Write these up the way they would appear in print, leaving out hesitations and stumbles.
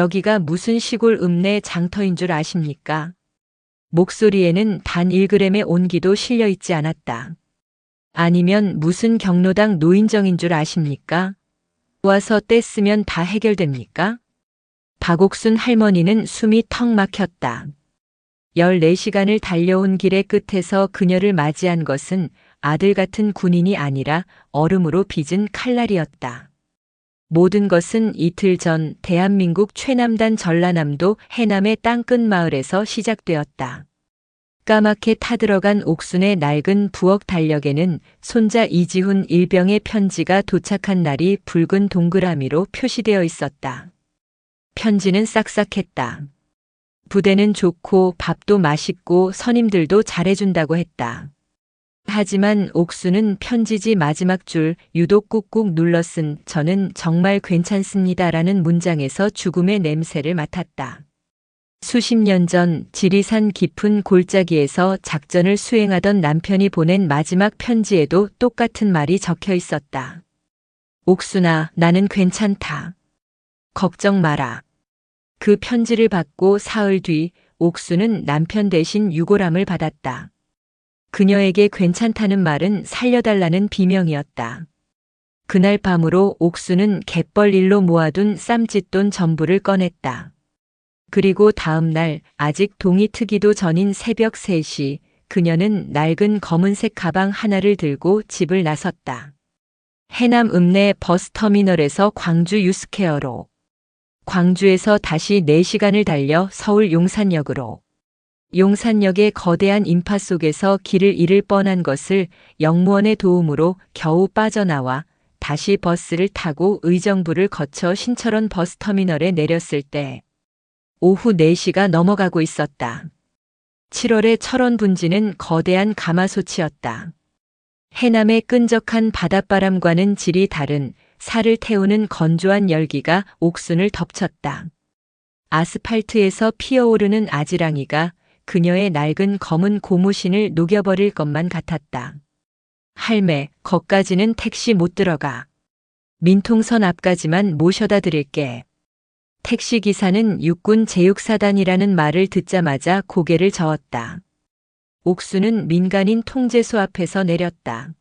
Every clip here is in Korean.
여기가 무슨 시골 읍내 장터인 줄 아십니까? 목소리에는 단 1g의 온기도 실려 있지 않았다. 아니면 무슨 경로당 노인정인 줄 아십니까? 와서 뗐으면 다 해결됩니까? 박옥순 할머니는 숨이 턱 막혔다. 14시간을 달려온 길의 끝에서 그녀를 맞이한 것은 아들 같은 군인이 아니라 얼음으로 빚은 칼날이었다. 모든 것은 이틀 전 대한민국 최남단 전라남도 해남의 땅끝 마을에서 시작되었다. 까맣게 타들어간 옥순의 낡은 부엌 달력에는 손자 이지훈 일병의 편지가 도착한 날이 붉은 동그라미로 표시되어 있었다. 편지는 싹싹했다. 부대는 좋고 밥도 맛있고 선임들도 잘해준다고 했다. 하지만 옥수는 편지지 마지막 줄 유독 꾹꾹 눌러 쓴 "저는 정말 괜찮습니다라는 문장에서 죽음의 냄새를 맡았다. 수십 년 전 지리산 깊은 골짜기에서 작전을 수행하던 남편이 보낸 마지막 편지에도 똑같은 말이 적혀 있었다. 옥순아, 나는 괜찮다. 걱정 마라. 그 편지를 받고 사흘 뒤 옥수는 남편 대신 유골함을 받았다. 그녀에게 괜찮다는 말은 살려달라는 비명이었다. 그날 밤으로 옥수는 갯벌 일로 모아둔 쌈짓돈 전부를 꺼냈다. 그리고 다음 날 아직 동이 트기도 전인 새벽 3시 그녀는 낡은 검은색 가방 하나를 들고 집을 나섰다. 해남 읍내 버스터미널에서 광주 유스케어로, 광주에서 다시 4시간을 달려 서울 용산역으로, 용산역의 거대한 인파 속에서 길을 잃을 뻔한 것을 영무원의 도움으로 겨우 빠져나와 다시 버스를 타고 의정부를 거쳐 신철원 버스터미널에 내렸을 때 오후 4시가 넘어가고 있었다. 7월의 철원 분지는 거대한 가마솥이었다. 해남의 끈적한 바닷바람과는 질이 다른 살을 태우는 건조한 열기가 옥순을 덮쳤다. 아스팔트에서 피어오르는 아지랑이가 그녀의 낡은 검은 고무신을 녹여버릴 것만 같았다. 할매, 거까지는 택시 못 들어가. 민통선 앞까지만 모셔다 드릴게. 택시기사는 육군 제육사단이라는 말을 듣자마자 고개를 저었다. 옥수는 민간인 통제소 앞에서 내렸다.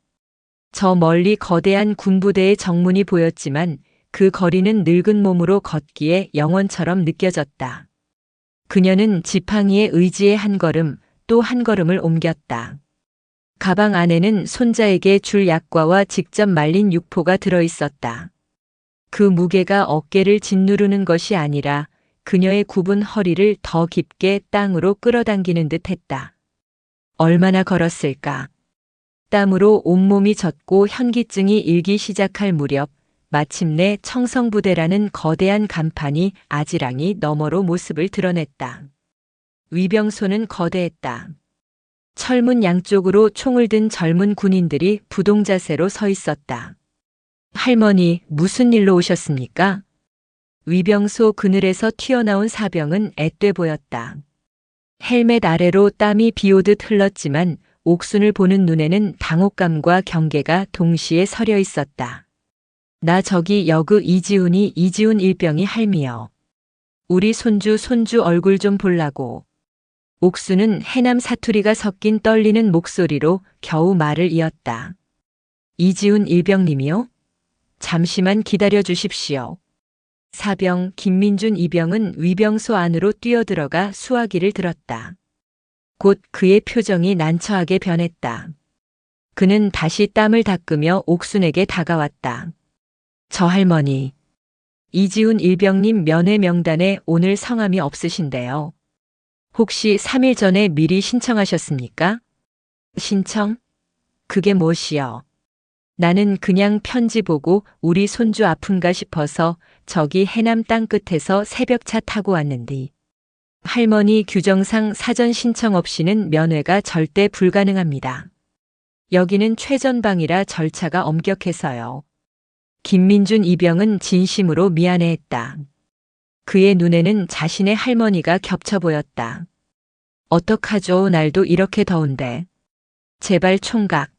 저 멀리 거대한 군부대의 정문이 보였지만 그 거리는 늙은 몸으로 걷기에 영원처럼 느껴졌다. 그녀는 지팡이에 의지해 한 걸음 또 한 걸음을 옮겼다. 가방 안에는 손자에게 줄 약과와 직접 말린 육포가 들어있었다. 그 무게가 어깨를 짓누르는 것이 아니라 그녀의 굽은 허리를 더 깊게 땅으로 끌어당기는 듯 했다. 얼마나 걸었을까? 땀으로 온몸이 젖고 현기증이 일기 시작할 무렵 마침내 청성부대라는 거대한 간판이 아지랑이 너머로 모습을 드러냈다. 위병소는 거대했다. 철문 양쪽으로 총을 든 젊은 군인들이 부동자세로 서 있었다. 할머니, 무슨 일로 오셨습니까? 위병소 그늘에서 튀어나온 사병은 앳돼 보였다. 헬멧 아래로 땀이 비오듯 흘렀지만 옥순을 보는 눈에는 당혹감과 경계가 동시에 서려 있었다. 나 저기 여그 이지훈 일병이 할미여. 우리 손주 얼굴 좀 볼라고. 옥수는 해남 사투리가 섞인 떨리는 목소리로 겨우 말을 이었다. 이지훈 일병님이요? 잠시만 기다려 주십시오. 사병 김민준 이병은 위병소 안으로 뛰어들어가 수화기를 들었다. 곧 그의 표정이 난처하게 변했다. 그는 다시 땀을 닦으며 옥순에게 다가왔다. 저 할머니, 이지훈 일병님 면회 명단에 오늘 성함이 없으신데요. 혹시 3일 전에 미리 신청하셨습니까? 신청? 그게 무엇이요? 나는 그냥 편지 보고 우리 손주 아픈가 싶어서 저기 해남 땅끝에서 새벽차 타고 왔는디. 할머니 규정상 사전 신청 없이는 면회가 절대 불가능합니다. 여기는 최전방이라 절차가 엄격해서요. 김민준 이병은 진심으로 미안해했다. 그의 눈에는 자신의 할머니가 겹쳐 보였다. 어떡하죠, 날도 이렇게 더운데. 제발 총각.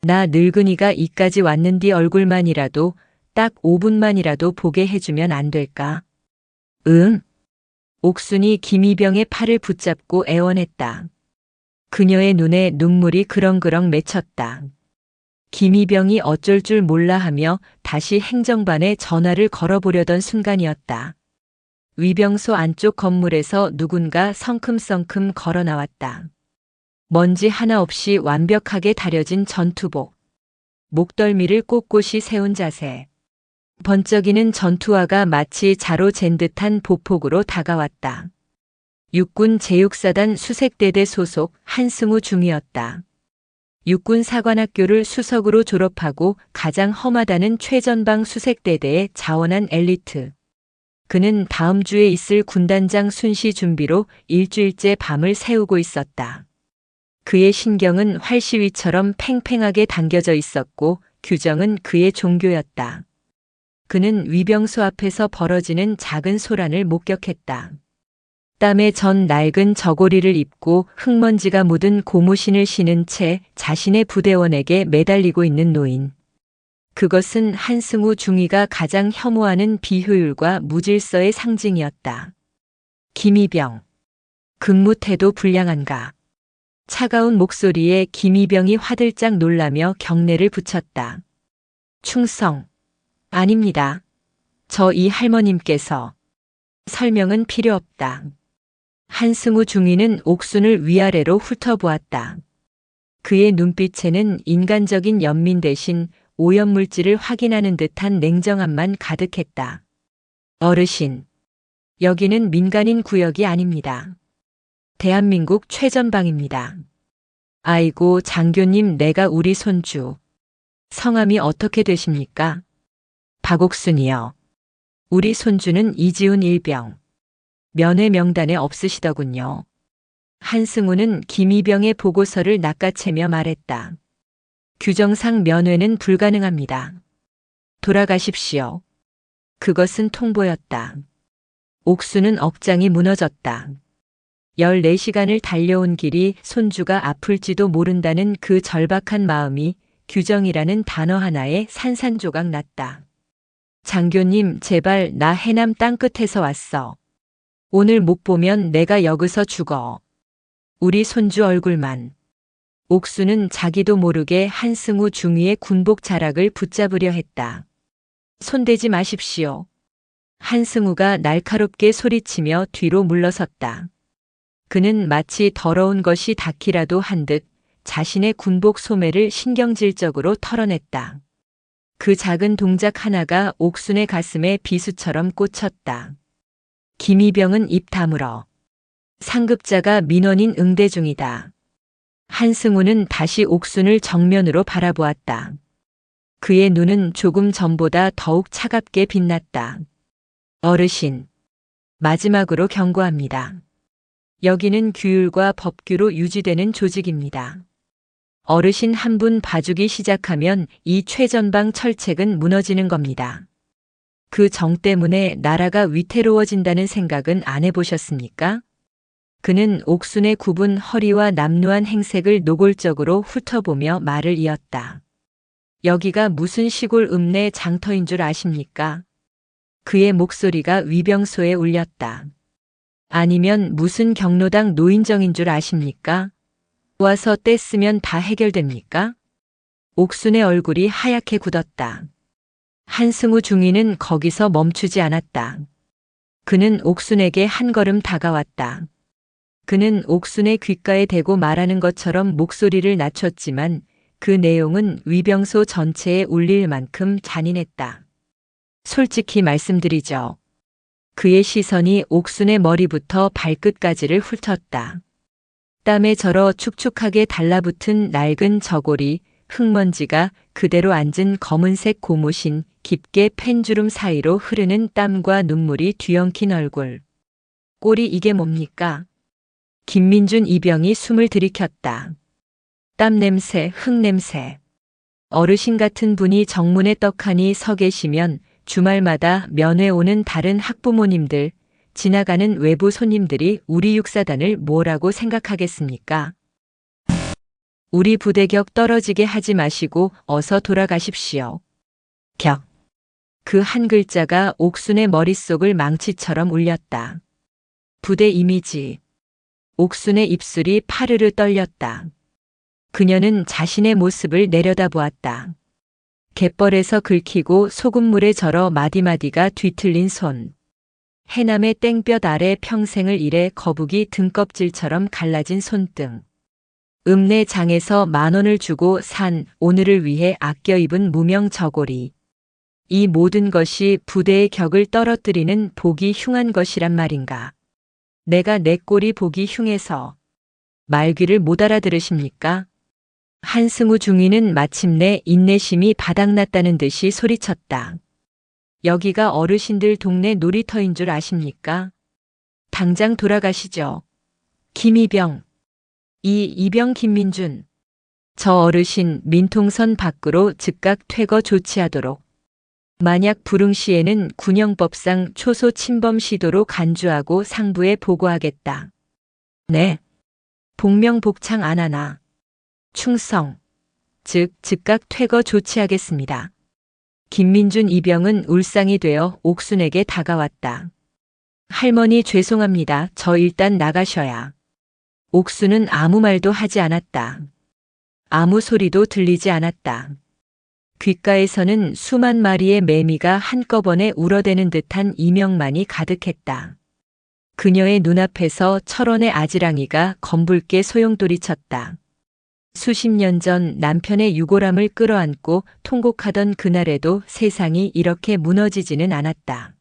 나 늙은이가 이까지 왔는디 얼굴만이라도 딱 5분만이라도 보게 해주면 안 될까? 응. 옥순이 김이병의 팔을 붙잡고 애원했다. 그녀의 눈에 눈물이 그렁그렁 맺혔다. 김이병이 어쩔 줄 몰라 하며 다시 행정반에 전화를 걸어보려던 순간이었다. 위병소 안쪽 건물에서 누군가 성큼성큼 걸어 나왔다. 먼지 하나 없이 완벽하게 다려진 전투복. 목덜미를 꼿꼿이 세운 자세. 번쩍이는 전투화가 마치 자로 잰 듯한 보폭으로 다가왔다. 육군 제6사단 수색대대 소속 한승우 중위였다. 육군 사관학교를 수석으로 졸업하고 가장 험하다는 최전방 수색대대에 자원한 엘리트. 그는 다음 주에 있을 군단장 순시 준비로 일주일째 밤을 새우고 있었다. 그의 신경은 활시위처럼 팽팽하게 당겨져 있었고 규정은 그의 종교였다. 그는 위병소 앞에서 벌어지는 작은 소란을 목격했다. 땀에 전 낡은 저고리를 입고 흙먼지가 묻은 고무신을 신은 채 자신의 부대원에게 매달리고 있는 노인. 그것은 한승우 중위가 가장 혐오하는 비효율과 무질서의 상징이었다. 김이병. 근무 태도 불량한가. 차가운 목소리에 김이병이 화들짝 놀라며 경례를 붙였다. 충성. 아닙니다. 저 이 할머님께서. 설명은 필요 없다. 한승우 중위는 옥순을 위아래로 훑어보았다. 그의 눈빛에는 인간적인 연민 대신 오염물질을 확인하는 듯한 냉정함만 가득했다. 어르신. 여기는 민간인 구역이 아닙니다. 대한민국 최전방입니다. 아이고 장교님 내가 우리 손주. 성함이 어떻게 되십니까? 박옥순이요. 우리 손주는 이지훈 일병. 면회 명단에 없으시더군요. 한승우는 김이병의 보고서를 낚아채며 말했다. 규정상 면회는 불가능합니다. 돌아가십시오. 그것은 통보였다. 옥수는 억장이 무너졌다. 14시간을 달려온 길이 손주가 아플지도 모른다는 그 절박한 마음이 규정이라는 단어 하나에 산산조각 났다. 장교님 제발 나 해남 땅끝에서 왔어. 오늘 못 보면 내가 여기서 죽어. 우리 손주 얼굴만. 옥수는 자기도 모르게 한승우 중위의 군복 자락을 붙잡으려 했다. 손대지 마십시오. 한승우가 날카롭게 소리치며 뒤로 물러섰다. 그는 마치 더러운 것이 닿기라도 한 듯 자신의 군복 소매를 신경질적으로 털어냈다. 그 작은 동작 하나가 옥순의 가슴에 비수처럼 꽂혔다. 김이병은 입 다물어. 상급자가 민원인 응대 중이다. 한승우는 다시 옥순을 정면으로 바라보았다. 그의 눈은 조금 전보다 더욱 차갑게 빛났다. 어르신. 마지막으로 경고합니다. 여기는 규율과 법규로 유지되는 조직입니다. 어르신 한 분 봐주기 시작하면 이 최전방 철책은 무너지는 겁니다. 그 정 때문에 나라가 위태로워진다는 생각은 안 해보셨습니까? 그는 옥순의 굽은 허리와 남루한 행색을 노골적으로 훑어보며 말을 이었다. 여기가 무슨 시골 읍내 장터인 줄 아십니까? 그의 목소리가 위병소에 울렸다. 아니면 무슨 경로당 노인정인 줄 아십니까? 와서 떼쓰면 다 해결됩니까? 옥순의 얼굴이 하얗게 굳었다. 한승우 중위는 거기서 멈추지 않았다. 그는 옥순에게 한 걸음 다가왔다. 그는 옥순의 귓가에 대고 말하는 것처럼 목소리를 낮췄지만 그 내용은 위병소 전체에 울릴 만큼 잔인했다. 솔직히 말씀드리죠. 그의 시선이 옥순의 머리부터 발끝까지를 훑었다. 땀에 절어 축축하게 달라붙은 낡은 저고리, 흙먼지가 그대로 앉은 검은색 고무신, 깊게 팬주름 사이로 흐르는 땀과 눈물이 뒤엉킨 얼굴. 꼴이 이게 뭡니까? 김민준 이병이 숨을 들이켰다. 땀 냄새, 흙 냄새. 어르신 같은 분이 정문에 떡하니 서 계시면 주말마다 면회 오는 다른 학부모님들, 지나가는 외부 손님들이 우리 육사단을 뭐라고 생각하겠습니까? 우리 부대 격 떨어지게 하지 마시고 어서 돌아가십시오. 격. 그 한 글자가 옥순의 머릿속을 망치처럼 울렸다. 부대 이미지. 옥순의 입술이 파르르 떨렸다. 그녀는 자신의 모습을 내려다보았다. 갯벌에서 긁히고 소금물에 절어 마디마디가 뒤틀린 손. 해남의 땡볕 아래 평생을 일해 거북이 등껍질처럼 갈라진 손등. 읍내장에서 10,000원을 주고 산 오늘을 위해 아껴 입은 무명 저고리. 이 모든 것이 부대의 격을 떨어뜨리는 보기 흉한 것이란 말인가. 내가 내 꼴이 보기 흉해서. 말귀를 못 알아들으십니까? 한승우 중위는 마침내 인내심이 바닥났다는 듯이 소리쳤다. 여기가 어르신들 동네 놀이터인 줄 아십니까? 당장 돌아가시죠. 김이병. 이병 김민준. 저 어르신 민통선 밖으로 즉각 퇴거 조치하도록. 만약 불응 시에는 군형법상 초소 침범 시도로 간주하고 상부에 보고하겠다. 네. 복명복창 안 하나. 충성. 즉 즉각 퇴거 조치하겠습니다. 김민준 이병은 울상이 되어 옥순에게 다가왔다. 할머니 죄송합니다. 저 일단 나가셔야. 옥순은 아무 말도 하지 않았다. 아무 소리도 들리지 않았다. 귓가에서는 수만 마리의 매미가 한꺼번에 울어대는 듯한 이명만이 가득했다. 그녀의 눈앞에서 철원의 아지랑이가 검붉게 소용돌이쳤다. 수십 년 전 남편의 유골함을 끌어안고 통곡하던 그날에도 세상이 이렇게 무너지지는 않았다.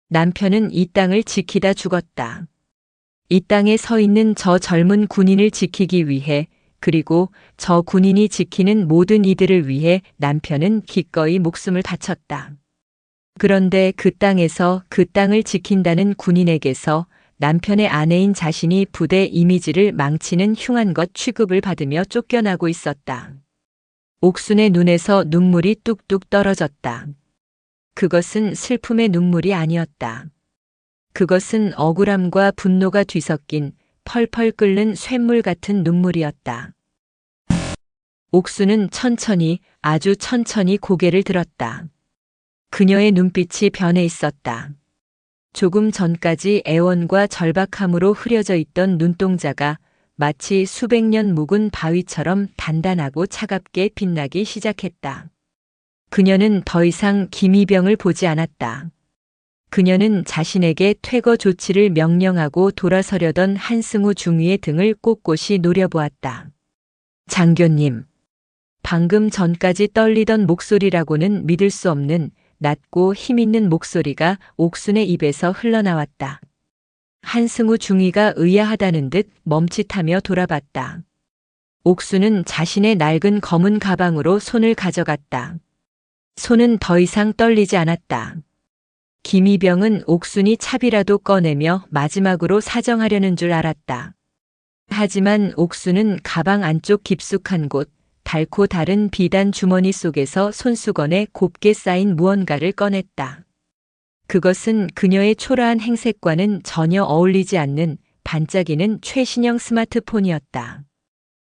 남편은 이 땅을 지키다 죽었다. 이 땅에 서 있는 저 젊은 군인을 지키기 위해, 그리고 저 군인이 지키는 모든 이들을 위해 남편은 기꺼이 목숨을 바쳤다. 그런데 그 땅에서 그 땅을 지킨다는 군인에게서 남편의 아내인 자신이 부대 이미지를 망치는 흉한 것 취급을 받으며 쫓겨나고 있었다. 옥순의 눈에서 눈물이 뚝뚝 떨어졌다. 그것은 슬픔의 눈물이 아니었다. 그것은 억울함과 분노가 뒤섞인 펄펄 끓는 쇳물 같은 눈물이었다. 옥수는 천천히, 아주 천천히 고개를 들었다. 그녀의 눈빛이 변해 있었다. 조금 전까지 애원과 절박함으로 흐려져 있던 눈동자가 마치 수백 년 묵은 바위처럼 단단하고 차갑게 빛나기 시작했다. 그녀는 더 이상 김이병을 보지 않았다. 그녀는 자신에게 퇴거 조치를 명령하고 돌아서려던 한승우 중위의 등을 꼿꼿이 노려보았다. 장교님. 방금 전까지 떨리던 목소리라고는 믿을 수 없는 낮고 힘있는 목소리가 옥순의 입에서 흘러나왔다. 한승우 중위가 의아하다는 듯 멈칫하며 돌아봤다. 옥순은 자신의 낡은 검은 가방으로 손을 가져갔다. 손은 더 이상 떨리지 않았다. 김이병은 옥순이 차비라도 꺼내며 마지막으로 사정하려는 줄 알았다. 하지만 옥순은 가방 안쪽 깊숙한 곳, 닳고 다른 비단 주머니 속에서 손수건에 곱게 쌓인 무언가를 꺼냈다. 그것은 그녀의 초라한 행색과는 전혀 어울리지 않는 반짝이는 최신형 스마트폰이었다.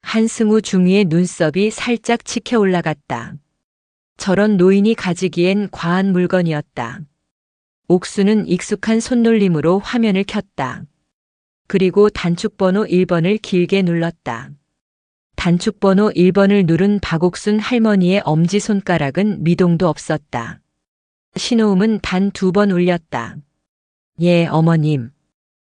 한승우 중위의 눈썹이 살짝 치켜 올라갔다. 저런 노인이 가지기엔 과한 물건이었다. 옥수는 익숙한 손놀림으로 화면을 켰다. 그리고 단축번호 1번을 길게 눌렀다. 단축번호 1번을 누른 박옥순 할머니의 엄지손가락은 미동도 없었다. 신호음은 단 2번 울렸다. 예, 어머님.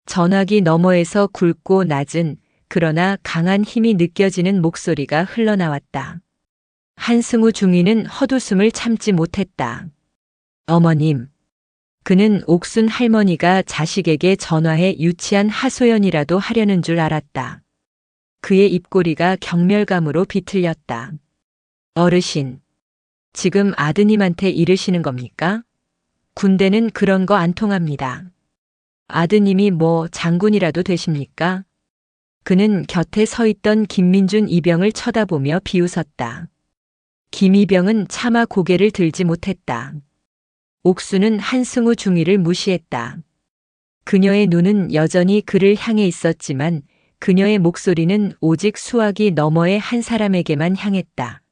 전화기 너머에서 굵고 낮은 그러나 강한 힘이 느껴지는 목소리가 흘러나왔다. 한승우 중위는 헛웃음을 참지 못했다. 어머님. 그는 옥순 할머니가 자식에게 전화해 유치한 하소연이라도 하려는 줄 알았다. 그의 입꼬리가 경멸감으로 비틀렸다. 어르신, 지금 아드님한테 이르시는 겁니까? 군대는 그런 거 안 통합니다. 아드님이 뭐 장군이라도 되십니까? 그는 곁에 서 있던 김민준 이병을 쳐다보며 비웃었다. 김이병은 차마 고개를 들지 못했다. 옥수는 한승우 중위를 무시했다. 그녀의 눈은 여전히 그를 향해 있었지만 그녀의 목소리는 오직 수화기 너머의 한 사람에게만 향했다.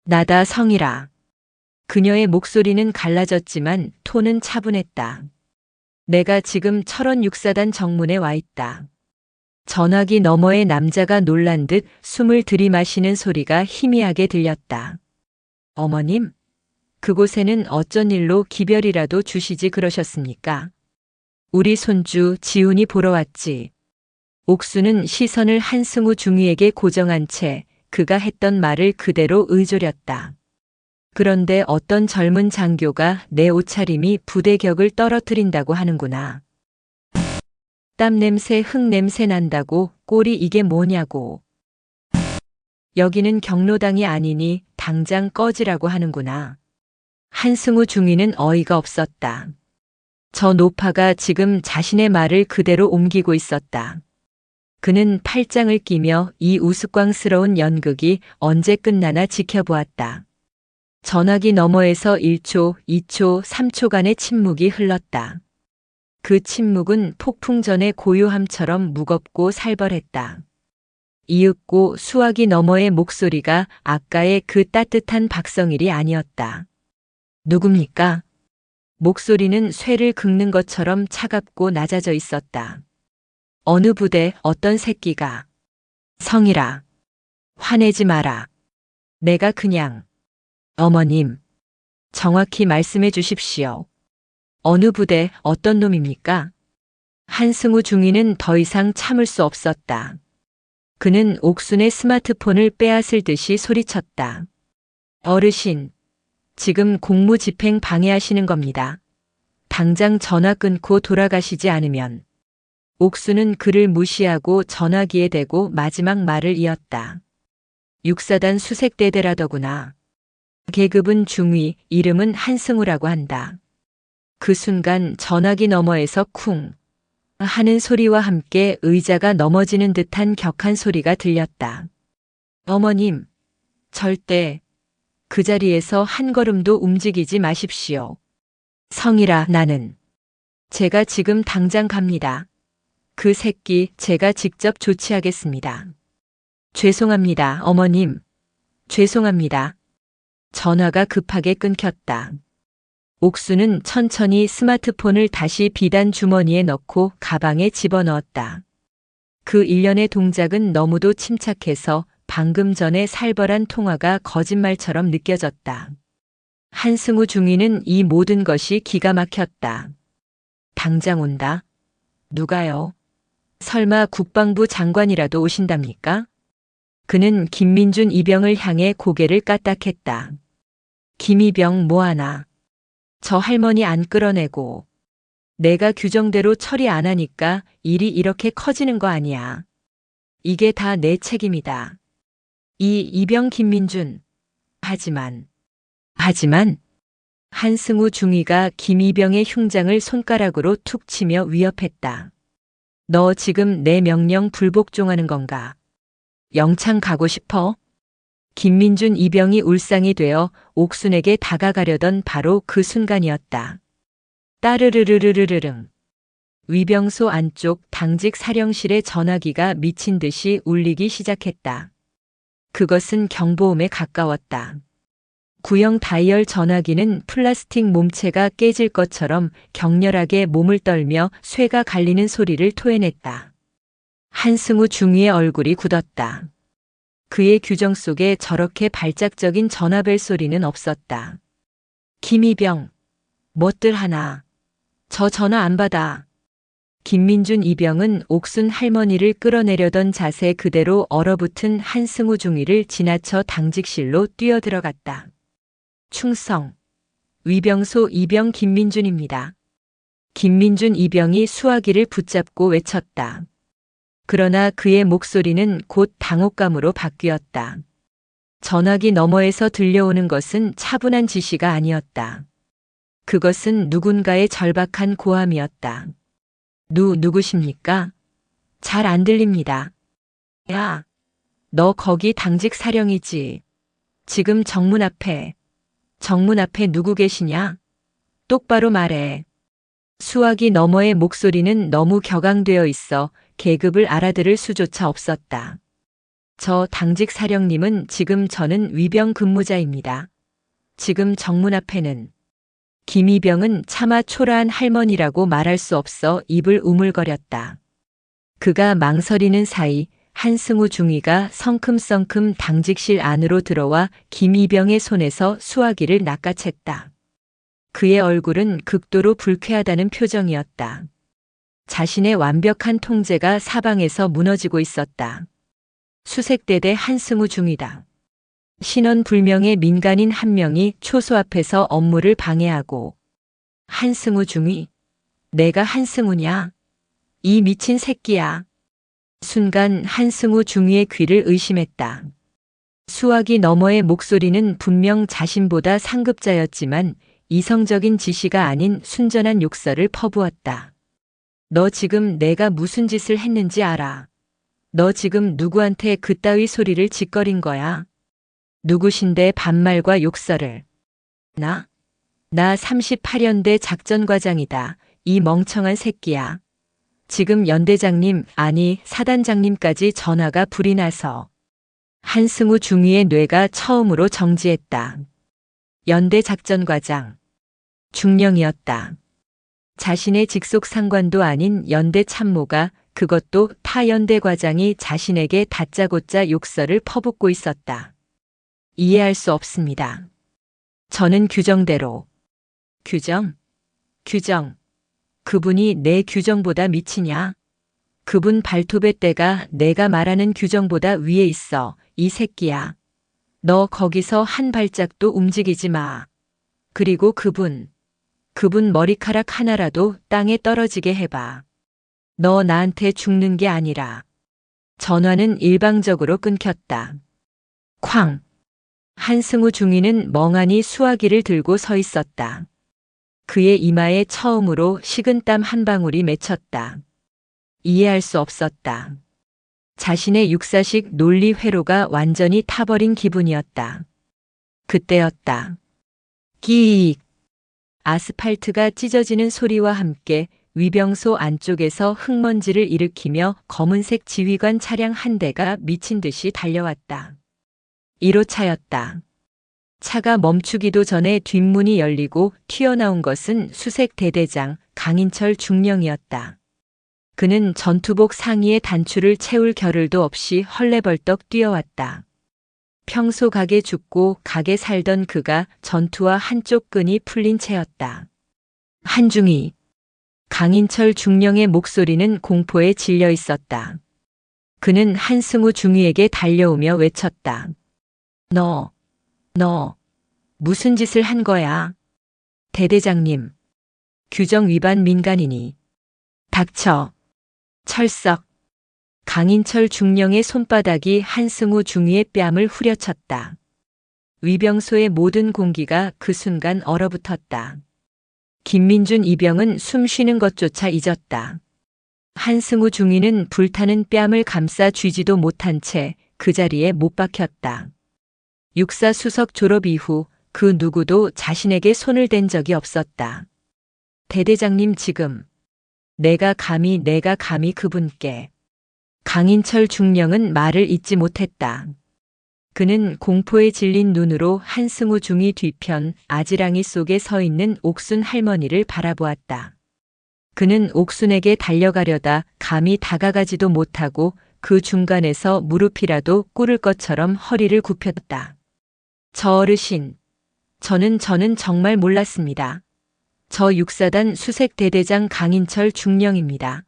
나다 성이라. 그녀의 목소리는 갈라졌지만 톤은 차분했다. 내가 지금 철원 육사단 정문에 와 있다. 전화기 너머의 남자가 놀란 듯 숨을 들이마시는 소리가 희미하게 들렸다. 어머님, 그곳에는 어쩐 일로 기별이라도 주시지 그러셨습니까? 우리 손주 지훈이 보러 왔지. 옥수는 시선을 한승우 중위에게 고정한 채 그가 했던 말을 그대로 의조렸다. 그런데 어떤 젊은 장교가 내 옷차림이 부대격을 떨어뜨린다고 하는구나. 땀 냄새, 흙 냄새 난다고 꼴이 이게 뭐냐고. 여기는 경로당이 아니니 당장 꺼지라고 하는구나. 한승우 중위는 어이가 없었다. 저 노파가 지금 자신의 말을 그대로 옮기고 있었다. 그는 팔짱을 끼며 이 우스꽝스러운 연극이 언제 끝나나 지켜보았다. 전화기 너머에서 1초, 2초, 3초간의 침묵이 흘렀다. 그 침묵은 폭풍 전의 고요함처럼 무겁고 살벌했다. 이윽고 수화기 너머의 목소리가 아까의 그 따뜻한 박성일이 아니었다. 누굽니까? 목소리는 쇠를 긁는 것처럼 차갑고 낮아져 있었다. 어느 부대 어떤 새끼가. 성일아. 화내지 마라. 내가 그냥. 어머님. 정확히 말씀해 주십시오. 어느 부대 어떤 놈입니까? 한승우 중위는 더 이상 참을 수 없었다. 그는 옥순의 스마트폰을 빼앗을 듯이 소리쳤다. 어르신. 지금 공무집행 방해하시는 겁니다. 당장 전화 끊고 돌아가시지 않으면. 옥수는 그를 무시하고 전화기에 대고 마지막 말을 이었다. 육사단 수색대대라더구나. 계급은 중위, 이름은 한승우라고 한다. 그 순간 전화기 너머에서 쿵 하는 소리와 함께 의자가 넘어지는 듯한 격한 소리가 들렸다. 어머님, 절대 그 자리에서 한 걸음도 움직이지 마십시오. 성일아, 나는. 제가 지금 당장 갑니다. 그 새끼 제가 직접 조치하겠습니다. 죄송합니다, 어머님. 죄송합니다. 전화가 급하게 끊겼다. 옥수는 천천히 스마트폰을 다시 비단 주머니에 넣고 가방에 집어넣었다. 그 일련의 동작은 너무도 침착해서 방금 전의 살벌한 통화가 거짓말처럼 느껴졌다. 한승우 중위는 이 모든 것이 기가 막혔다. 당장 온다? 누가요? 설마 국방부 장관이라도 오신답니까? 그는 김민준 이병을 향해 고개를 까딱했다. 김이병 뭐하나? 저 할머니 안 끌어내고. 내가 규정대로 처리 안 하니까 일이 이렇게 커지는 거 아니야. 이게 다 내 책임이다. 이 이병 김민준. 하지만 한승우 중위가 김이병의 흉장을 손가락으로 툭 치며 위협했다. 너 지금 내 명령 불복종하는 건가? 영창 가고 싶어? 김민준 이병이 울상이 되어 옥순에게 다가가려던 바로 그 순간이었다. 따르르르르르릉. 위병소 안쪽 당직 사령실의 전화기가 미친 듯이 울리기 시작했다. 그것은 경보음에 가까웠다. 구형 다이얼 전화기는 플라스틱 몸체가 깨질 것처럼 격렬하게 몸을 떨며 쇠가 갈리는 소리를 토해냈다. 한승우 중위의 얼굴이 굳었다. 그의 규정 속에 저렇게 발작적인 전화벨 소리는 없었다. 김이병, 뭣들 하나. 저 전화 안 받아. 김민준 이병은 옥순 할머니를 끌어내려던 자세 그대로 얼어붙은 한승우 중위를 지나쳐 당직실로 뛰어들어갔다. 충성. 위병소 이병 김민준입니다. 김민준 이병이 수화기를 붙잡고 외쳤다. 그러나 그의 목소리는 곧 당혹감으로 바뀌었다. 전화기 너머에서 들려오는 것은 차분한 지시가 아니었다. 그것은 누군가의 절박한 고함이었다. 누구십니까? 잘 안 들립니다. 야, 너 거기 당직 사령이지. 지금 정문 앞에 누구 계시냐? 똑바로 말해. 수화기 너머의 목소리는 너무 격앙되어 있어 계급을 알아들을 수조차 없었다. 저 당직 사령님은 지금 저는 위병 근무자입니다. 지금 정문 앞에는 김이병은 차마 초라한 할머니라고 말할 수 없어 입을 우물거렸다. 그가 망설이는 사이 한승우 중위가 성큼성큼 당직실 안으로 들어와 김이병의 손에서 수화기를 낚아챘다. 그의 얼굴은 극도로 불쾌하다는 표정이었다. 자신의 완벽한 통제가 사방에서 무너지고 있었다. 수색대대 한승우 중위다. 신원불명의 민간인 한 명이 초소 앞에서 업무를 방해하고 한승우 중위? 내가 한승우냐? 이 미친 새끼야. 순간 한승우 중위의 귀를 의심했다. 수화기 너머의 목소리는 분명 자신보다 상급자였지만 이성적인 지시가 아닌 순전한 욕설을 퍼부었다. 너 지금 내가 무슨 짓을 했는지 알아? 너 지금 누구한테 그따위 소리를 짓거린 거야? 누구신데 반말과 욕설을. 나 38연대 작전과장이다. 이 멍청한 새끼야. 지금 연대장님 아니 사단장님까지 전화가 불이 나서 한승우 중위의 뇌가 처음으로 정지했다. 연대 작전과장. 중령이었다. 자신의 직속 상관도 아닌 연대 참모가 그것도 타 연대 과장이 자신에게 다짜고짜 욕설을 퍼붓고 있었다. 이해할 수 없습니다. 저는 규정대로. 규정? 그분이 내 규정보다 미치냐? 그분 발톱의 때가 내가 말하는 규정보다 위에 있어. 이 새끼야. 너 거기서 한 발짝도 움직이지 마. 그리고 그분 머리카락 하나라도 땅에 떨어지게 해봐. 너 나한테 죽는 게 아니라. 전화는 일방적으로 끊겼다. 쾅! 한승우 중위는 멍하니 수화기를 들고 서 있었다. 그의 이마에 처음으로 식은땀 한 방울이 맺혔다. 이해할 수 없었다. 자신의 육사식 논리 회로가 완전히 타버린 기분이었다. 그때였다. 끼익! 아스팔트가 찢어지는 소리와 함께 위병소 안쪽에서 흙먼지를 일으키며 검은색 지휘관 차량 한 대가 미친 듯이 달려왔다. 1호차였다. 차가 멈추기도 전에 뒷문이 열리고 튀어나온 것은 수색 대대장 강인철 중령이었다. 그는 전투복 상의에 단추를 채울 겨를도 없이 헐레벌떡 뛰어왔다. 평소 가게 죽고 가게 살던 그가 전투와 한쪽 끈이 풀린 채였다. 한중이. 강인철 중령의 목소리는 공포에 질려 있었다. 그는 한승우 중위에게 달려오며 외쳤다. 너 무슨 짓을 한 거야? 대대장님. 규정 위반 민간인이. 닥쳐. 철썩. 강인철 중령의 손바닥이 한승우 중위의 뺨을 후려쳤다. 위병소의 모든 공기가 그 순간 얼어붙었다. 김민준 이병은 숨 쉬는 것조차 잊었다. 한승우 중위는 불타는 뺨을 감싸 쥐지도 못한 채 그 자리에 못 박혔다. 육사 수석 졸업 이후 그 누구도 자신에게 손을 댄 적이 없었다. 대대장님 지금 내가 감히 그분께. 강인철 중령은 말을 잇지 못했다. 그는 공포에 질린 눈으로 한승우 중위 뒤편 아지랑이 속에 서 있는 옥순 할머니를 바라보았다. 그는 옥순에게 달려가려다 감히 다가가지도 못하고 그 중간에서 무릎이라도 꿇을 것처럼 허리를 굽혔다. 저 어르신, 저는 정말 몰랐습니다. 저 육사단 수색 대대장 강인철 중령입니다.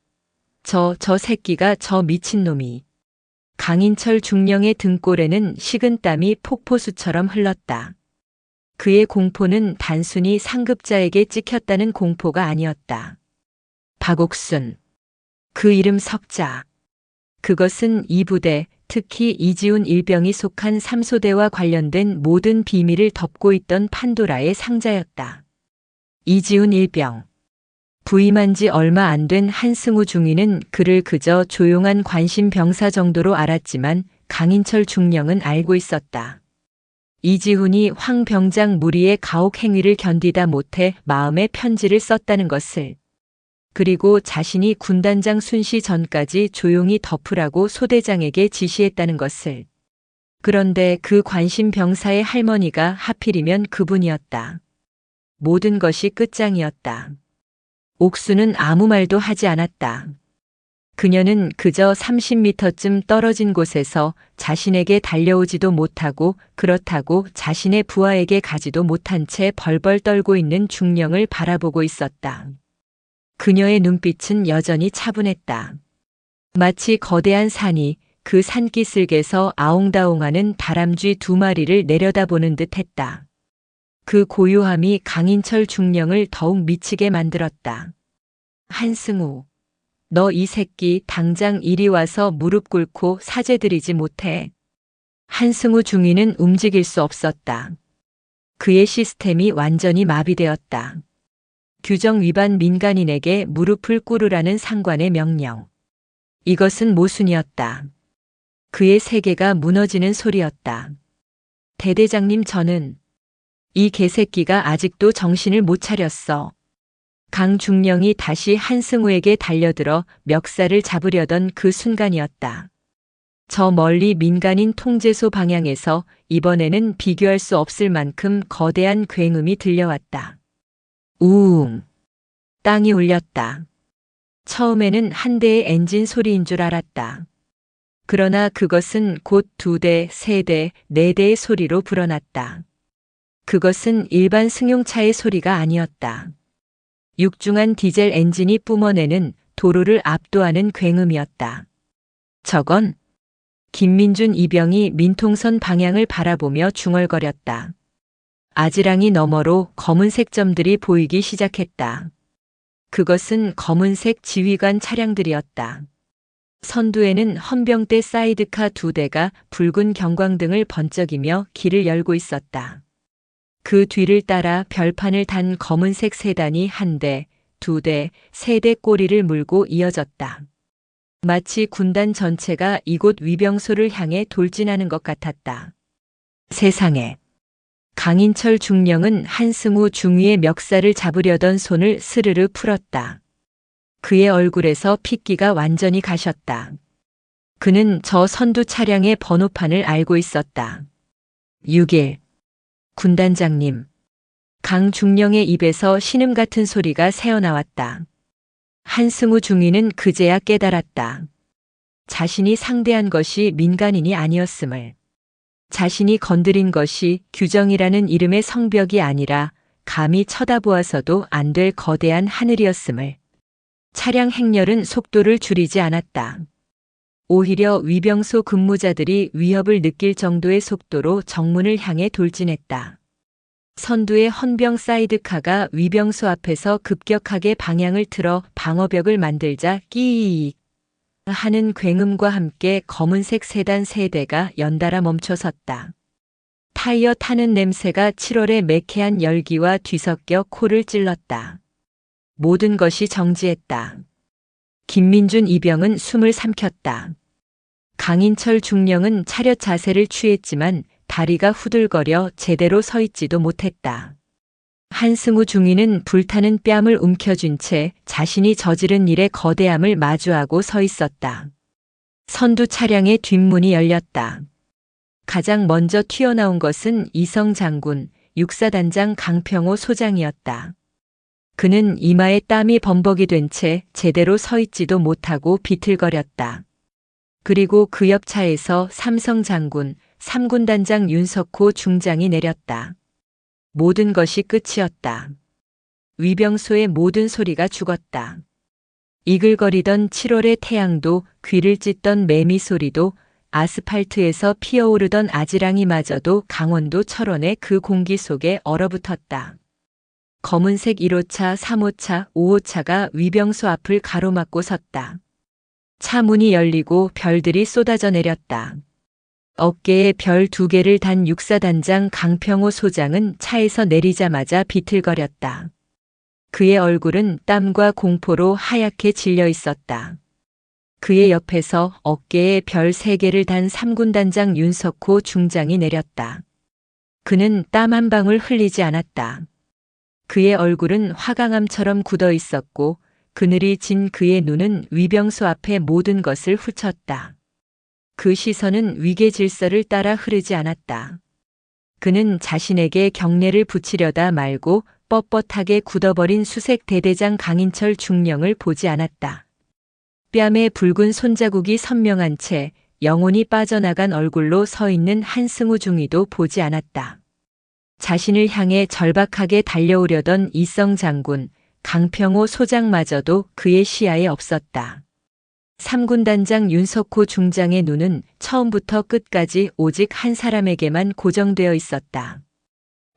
저 새끼가 저 미친놈이. 강인철 중령의 등골에는 식은땀이 폭포수처럼 흘렀다. 그의 공포는 단순히 상급자에게 찍혔다는 공포가 아니었다. 박옥순. 그 이름 석자. 그것은 이 부대, 특히 이지훈 일병이 속한 3소대와 관련된 모든 비밀을 덮고 있던 판도라의 상자였다. 이지훈 일병. 부임한 지 얼마 안 된 한승우 중위는 그를 그저 조용한 관심 병사 정도로 알았지만 강인철 중령은 알고 있었다. 이지훈이 황 병장 무리의 가혹 행위를 견디다 못해 마음의 편지를 썼다는 것을, 그리고 자신이 군단장 순시 전까지 조용히 덮으라고 소대장에게 지시했다는 것을, 그런데 그 관심 병사의 할머니가 하필이면 그분이었다. 모든 것이 끝장이었다. 옥수는 아무 말도 하지 않았다. 그녀는 그저 30m쯤 떨어진 곳에서 자신에게 달려오지도 못하고 그렇다고 자신의 부하에게 가지도 못한 채 벌벌 떨고 있는 중령을 바라보고 있었다. 그녀의 눈빛은 여전히 차분했다. 마치 거대한 산이 그 산기슭에서 아웅다웅하는 다람쥐 2마리를 내려다보는 듯 했다. 그 고요함이 강인철 중령을 더욱 미치게 만들었다. 한승우, 너 이 새끼 당장 이리 와서 무릎 꿇고 사죄드리지 못해. 한승우 중위는 움직일 수 없었다. 그의 시스템이 완전히 마비되었다. 규정 위반 민간인에게 무릎을 꿇으라는 상관의 명령. 이것은 모순이었다. 그의 세계가 무너지는 소리였다. 대대장님, 저는 이 개새끼가 아직도 정신을 못 차렸어. 강중령이 다시 한승우에게 달려들어 멱살을 잡으려던 그 순간이었다. 저 멀리 민간인 통제소 방향에서 이번에는 비교할 수 없을 만큼 거대한 굉음이 들려왔다. 우웅. 땅이 울렸다. 처음에는 한 대의 엔진 소리인 줄 알았다. 그러나 그것은 곧 2대, 3대, 4대의 소리로 불어났다. 그것은 일반 승용차의 소리가 아니었다. 육중한 디젤 엔진이 뿜어내는 도로를 압도하는 굉음이었다. 저건 김민준 이병이 민통선 방향을 바라보며 중얼거렸다. 아지랑이 너머로 검은색 점들이 보이기 시작했다. 그것은 검은색 지휘관 차량들이었다. 선두에는 헌병대 사이드카 2대가 붉은 경광등을 번쩍이며 길을 열고 있었다. 그 뒤를 따라 별판을 단 검은색 세단이 1대, 2대, 3대 꼬리를 물고 이어졌다. 마치 군단 전체가 이곳 위병소를 향해 돌진하는 것 같았다. 세상에. 강인철 중령은 한승우 중위의 멱살을 잡으려던 손을 스르르 풀었다. 그의 얼굴에서 핏기가 완전히 가셨다. 그는 저 선두 차량의 번호판을 알고 있었다. 6일. 군단장님. 강중령의 입에서 신음 같은 소리가 새어나왔다. 한승우 중위는 그제야 깨달았다. 자신이 상대한 것이 민간인이 아니었음을. 자신이 건드린 것이 규정이라는 이름의 성벽이 아니라 감히 쳐다보아서도 안 될 거대한 하늘이었음을. 차량 행렬은 속도를 줄이지 않았다. 오히려 위병소 근무자들이 위협을 느낄 정도의 속도로 정문을 향해 돌진했다. 선두의 헌병 사이드카가 위병소 앞에서 급격하게 방향을 틀어 방어벽을 만들자 끼익 하는 굉음과 함께 검은색 세단 3대가 연달아 멈춰섰다. 타이어 타는 냄새가 7월의 매캐한 열기와 뒤섞여 코를 찔렀다. 모든 것이 정지했다. 김민준 이병은 숨을 삼켰다. 강인철 중령은 차렷 자세를 취했지만 다리가 후들거려 제대로 서 있지도 못했다. 한승우 중위는 불타는 뺨을 움켜쥔 채 자신이 저지른 일의 거대함을 마주하고 서 있었다. 선두 차량의 뒷문이 열렸다. 가장 먼저 튀어나온 것은 이성 장군, 육사단장 강평호 소장이었다. 그는 이마에 땀이 범벅이 된 채 제대로 서 있지도 못하고 비틀거렸다. 그리고 그 옆 차에서 삼성 장군, 3군 단장 윤석호 중장이 내렸다. 모든 것이 끝이었다. 위병소의 모든 소리가 죽었다. 이글거리던 7월의 태양도, 귀를 찢던 매미 소리도, 아스팔트에서 피어오르던 아지랑이마저도 강원도 철원의 그 공기 속에 얼어붙었다. 검은색 1호차, 3호차, 5호차가 위병소 앞을 가로막고 섰다. 차 문이 열리고 별들이 쏟아져 내렸다. 어깨에 별 2개를 단 육사단장 강평호 소장은 차에서 내리자마자 비틀거렸다. 그의 얼굴은 땀과 공포로 하얗게 질려 있었다. 그의 옆에서 어깨에 별 3개를 단 3군 단장 윤석호 중장이 내렸다. 그는 땀 한 방울 흘리지 않았다. 그의 얼굴은 화강암처럼 굳어 있었고 그늘이 진 그의 눈은 위병소 앞의 모든 것을 훑었다. 그 시선은 위계 질서를 따라 흐르지 않았다. 그는 자신에게 경례를 붙이려다 말고 뻣뻣하게 굳어버린 수색 대대장 강인철 중령을 보지 않았다. 뺨에 붉은 손자국이 선명한 채 영혼이 빠져나간 얼굴로 서 있는 한승우 중위도 보지 않았다. 자신을 향해 절박하게 달려오려던 이성 장군, 강평호 소장마저도 그의 시야에 없었다. 3군 단장 윤석호 중장의 눈은 처음부터 끝까지 오직 한 사람에게만 고정되어 있었다.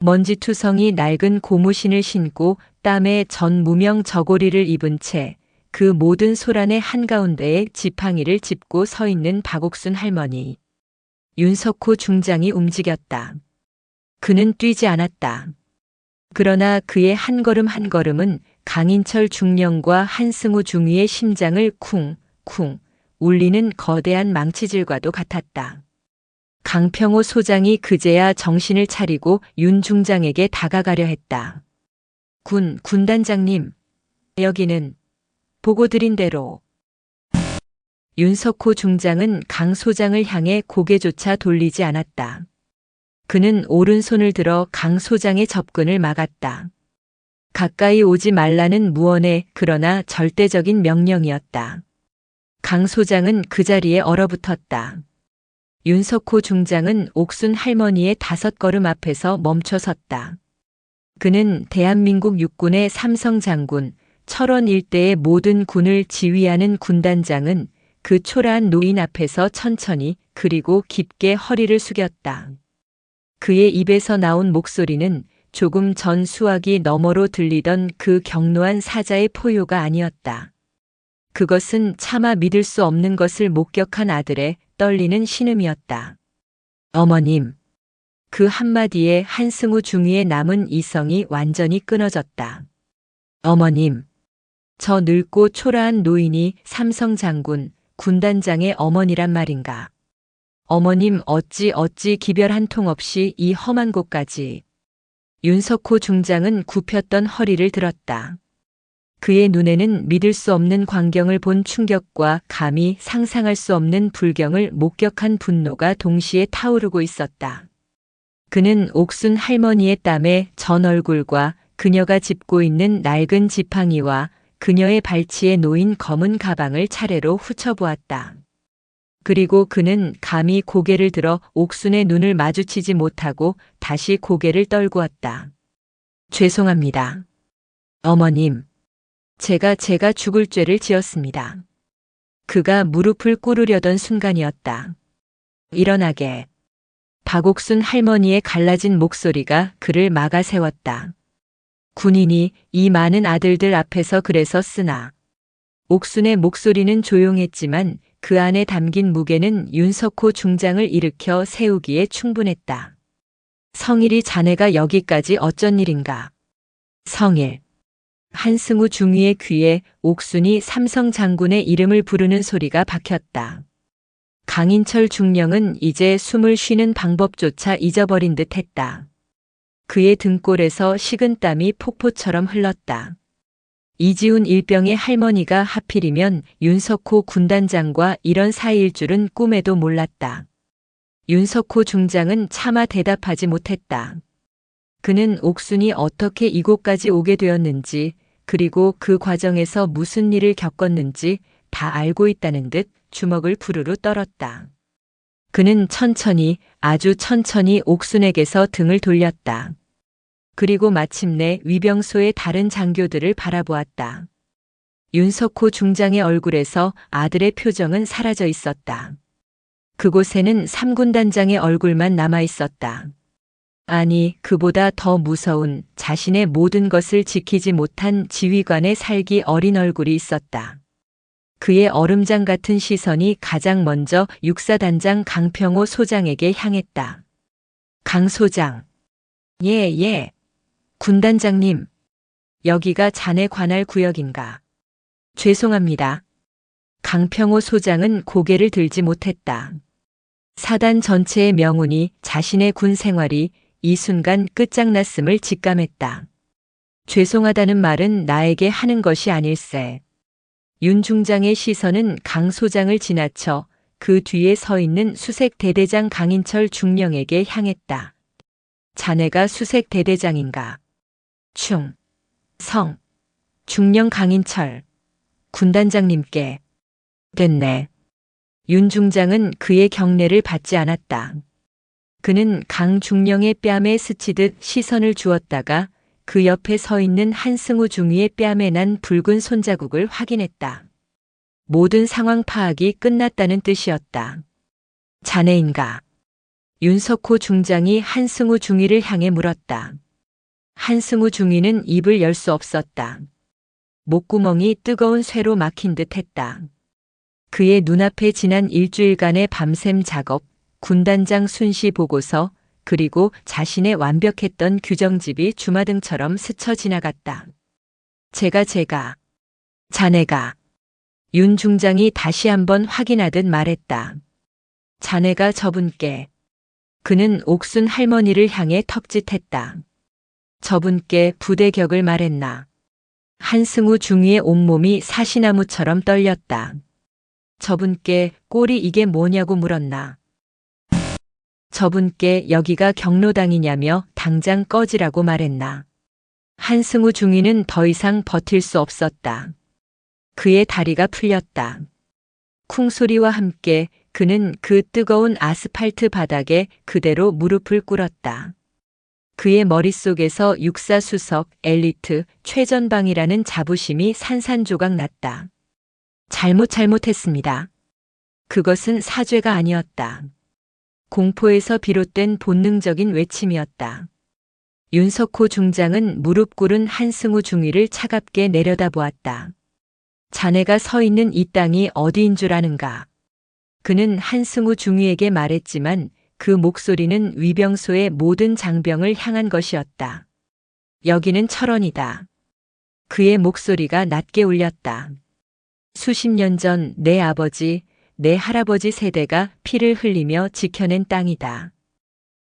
먼지투성이 낡은 고무신을 신고 땀에 전 무명 저고리를 입은 채 그 모든 소란의 한가운데에 지팡이를 짚고 서 있는 박옥순 할머니. 윤석호 중장이 움직였다. 그는 뛰지 않았다. 그러나 그의 한 걸음 한 걸음은 강인철 중령과 한승우 중위의 심장을 쿵쿵 울리는 거대한 망치질과도 같았다. 강평호 소장이 그제야 정신을 차리고 윤 중장에게 다가가려 했다. 군단장님, 여기는 보고 드린 대로. 윤석호 중장은 강 소장을 향해 고개조차 돌리지 않았다. 그는 오른손을 들어 강 소장의 접근을 막았다. 가까이 오지 말라는 무언의 그러나 절대적인 명령이었다. 강 소장은 그 자리에 얼어붙었다. 윤석호 중장은 옥순 할머니의 5걸음 앞에서 멈춰 섰다. 그는 대한민국 육군의 삼성 장군, 철원 일대의 모든 군을 지휘하는 군단장은 그 초라한 노인 앞에서 천천히 그리고 깊게 허리를 숙였다. 그의 입에서 나온 목소리는 조금 전 수화기 너머로 들리던 그 경노한 사자의 포효가 아니었다. 그것은 차마 믿을 수 없는 것을 목격한 아들의 떨리는 신음이었다. 어머님. 그 한마디에 한승우 중위의 남은 이성이 완전히 끊어졌다. 어머님. 저 늙고 초라한 노인이 삼성 장군, 군단장의 어머니란 말인가. 어머님 어찌 기별 한 통 없이 이 험한 곳까지. 윤석호 중장은 굽혔던 허리를 들었다. 그의 눈에는 믿을 수 없는 광경을 본 충격과 감히 상상할 수 없는 불경을 목격한 분노가 동시에 타오르고 있었다. 그는 옥순 할머니의 땀에 전 얼굴과 그녀가 짚고 있는 낡은 지팡이와 그녀의 발치에 놓인 검은 가방을 차례로 훑어보았다. 그리고 그는 감히 고개를 들어 옥순의 눈을 마주치지 못하고 다시 고개를 떨구었다. 죄송합니다. 어머님. 제가 죽을 죄를 지었습니다. 그가 무릎을 꿇으려던 순간이었다. 일어나게. 박옥순 할머니의 갈라진 목소리가 그를 막아 세웠다. 군인이 이 많은 아들들 앞에서 그래서 쓰나. 옥순의 목소리는 조용했지만 그 안에 담긴 무게는 윤석호 중장을 일으켜 세우기에 충분했다. 성일이 자네가 여기까지 어쩐 일인가. 성일. 한승우 중위의 귀에 옥순이 삼성 장군의 이름을 부르는 소리가 박혔다. 강인철 중령은 이제 숨을 쉬는 방법조차 잊어버린 듯 했다. 그의 등골에서 식은땀이 폭포처럼 흘렀다. 이지훈 일병의 할머니가 하필이면 윤석호 군단장과 이런 사이일 줄은 꿈에도 몰랐다. 윤석호 중장은 차마 대답하지 못했다. 그는 옥순이 어떻게 이곳까지 오게 되었는지 그리고 그 과정에서 무슨 일을 겪었는지 다 알고 있다는 듯 주먹을 부르르 떨었다. 그는 천천히 아주 천천히 옥순에게서 등을 돌렸다. 그리고 마침내 위병소의 다른 장교들을 바라보았다. 윤석호 중장의 얼굴에서 아들의 표정은 사라져 있었다. 그곳에는 3군 단장의 얼굴만 남아 있었다. 아니, 그보다 더 무서운 자신의 모든 것을 지키지 못한 지휘관의 살기 어린 얼굴이 있었다. 그의 얼음장 같은 시선이 가장 먼저 육사단장 강평호 소장에게 향했다. 강 소장. 예. 군단장님. 여기가 자네 관할 구역인가? 죄송합니다. 강평호 소장은 고개를 들지 못했다. 사단 전체의 명운이 자신의 군 생활이 이 순간 끝장났음을 직감했다. 죄송하다는 말은 나에게 하는 것이 아닐세. 윤 중장의 시선은 강 소장을 지나쳐 그 뒤에 서 있는 수색 대대장 강인철 중령에게 향했다. 자네가 수색 대대장인가? 성, 중령 강인철, 군단장님께. 됐네. 윤 중장은 그의 경례를 받지 않았다. 그는 강 중령의 뺨에 스치듯 시선을 주었다가 그 옆에 서 있는 한승우 중위의 뺨에 난 붉은 손자국을 확인했다. 모든 상황 파악이 끝났다는 뜻이었다. 자네인가? 윤석호 중장이 한승우 중위를 향해 물었다. 한승우 중위는 입을 열 수 없었다. 목구멍이 뜨거운 쇠로 막힌 듯 했다. 그의 눈앞에 지난 일주일간의 밤샘 작업, 군단장 순시 보고서, 그리고 자신의 완벽했던 규정집이 주마등처럼 스쳐 지나갔다. 자네가. 윤 중장이 다시 한번 확인하듯 말했다. 자네가 저분께. 그는 옥순 할머니를 향해 턱짓했다. 저분께 부대격을 말했나. 한승우 중위의 온몸이 사시나무처럼 떨렸다. 저분께 꼴이 이게 뭐냐고 물었나. 저분께 여기가 경로당이냐며 당장 꺼지라고 말했나. 한승우 중위는 더 이상 버틸 수 없었다. 그의 다리가 풀렸다. 쿵소리와 함께 그는 그 뜨거운 아스팔트 바닥에 그대로 무릎을 꿇었다. 그의 머릿속에서 육사수석 엘리트 최전방이라는 자부심이 산산조각 났다. 잘못했습니다. 그것은 사죄가 아니었다. 공포에서 비롯된 본능적인 외침이었다. 윤석호 중장은 무릎 꿇은 한승우 중위를 차갑게 내려다보았다. 자네가 서 있는 이 땅이 어디인 줄 아는가? 그는 한승우 중위에게 말했지만 그 목소리는 위병소의 모든 장병을 향한 것이었다. 여기는 철원이다. 그의 목소리가 낮게 울렸다. 수십 년 전 내 아버지, 내 할아버지 세대가 피를 흘리며 지켜낸 땅이다.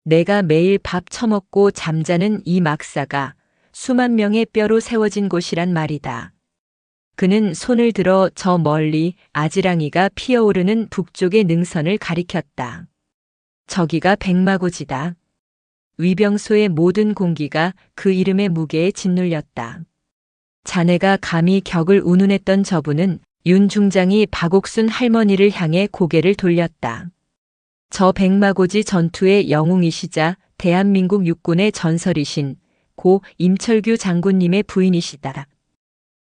내가 매일 밥 처먹고 잠자는 이 막사가 수만 명의 뼈로 세워진 곳이란 말이다. 그는 손을 들어 저 멀리 아지랑이가 피어오르는 북쪽의 능선을 가리켰다. 저기가 백마고지다. 위병소의 모든 공기가 그 이름의 무게에 짓눌렸다. 자네가 감히 격을 운운했던 저분은 윤 중장이 박옥순 할머니를 향해 고개를 돌렸다. 저 백마고지 전투의 영웅이시자 대한민국 육군의 전설이신 고 임철규 장군님의 부인이시다.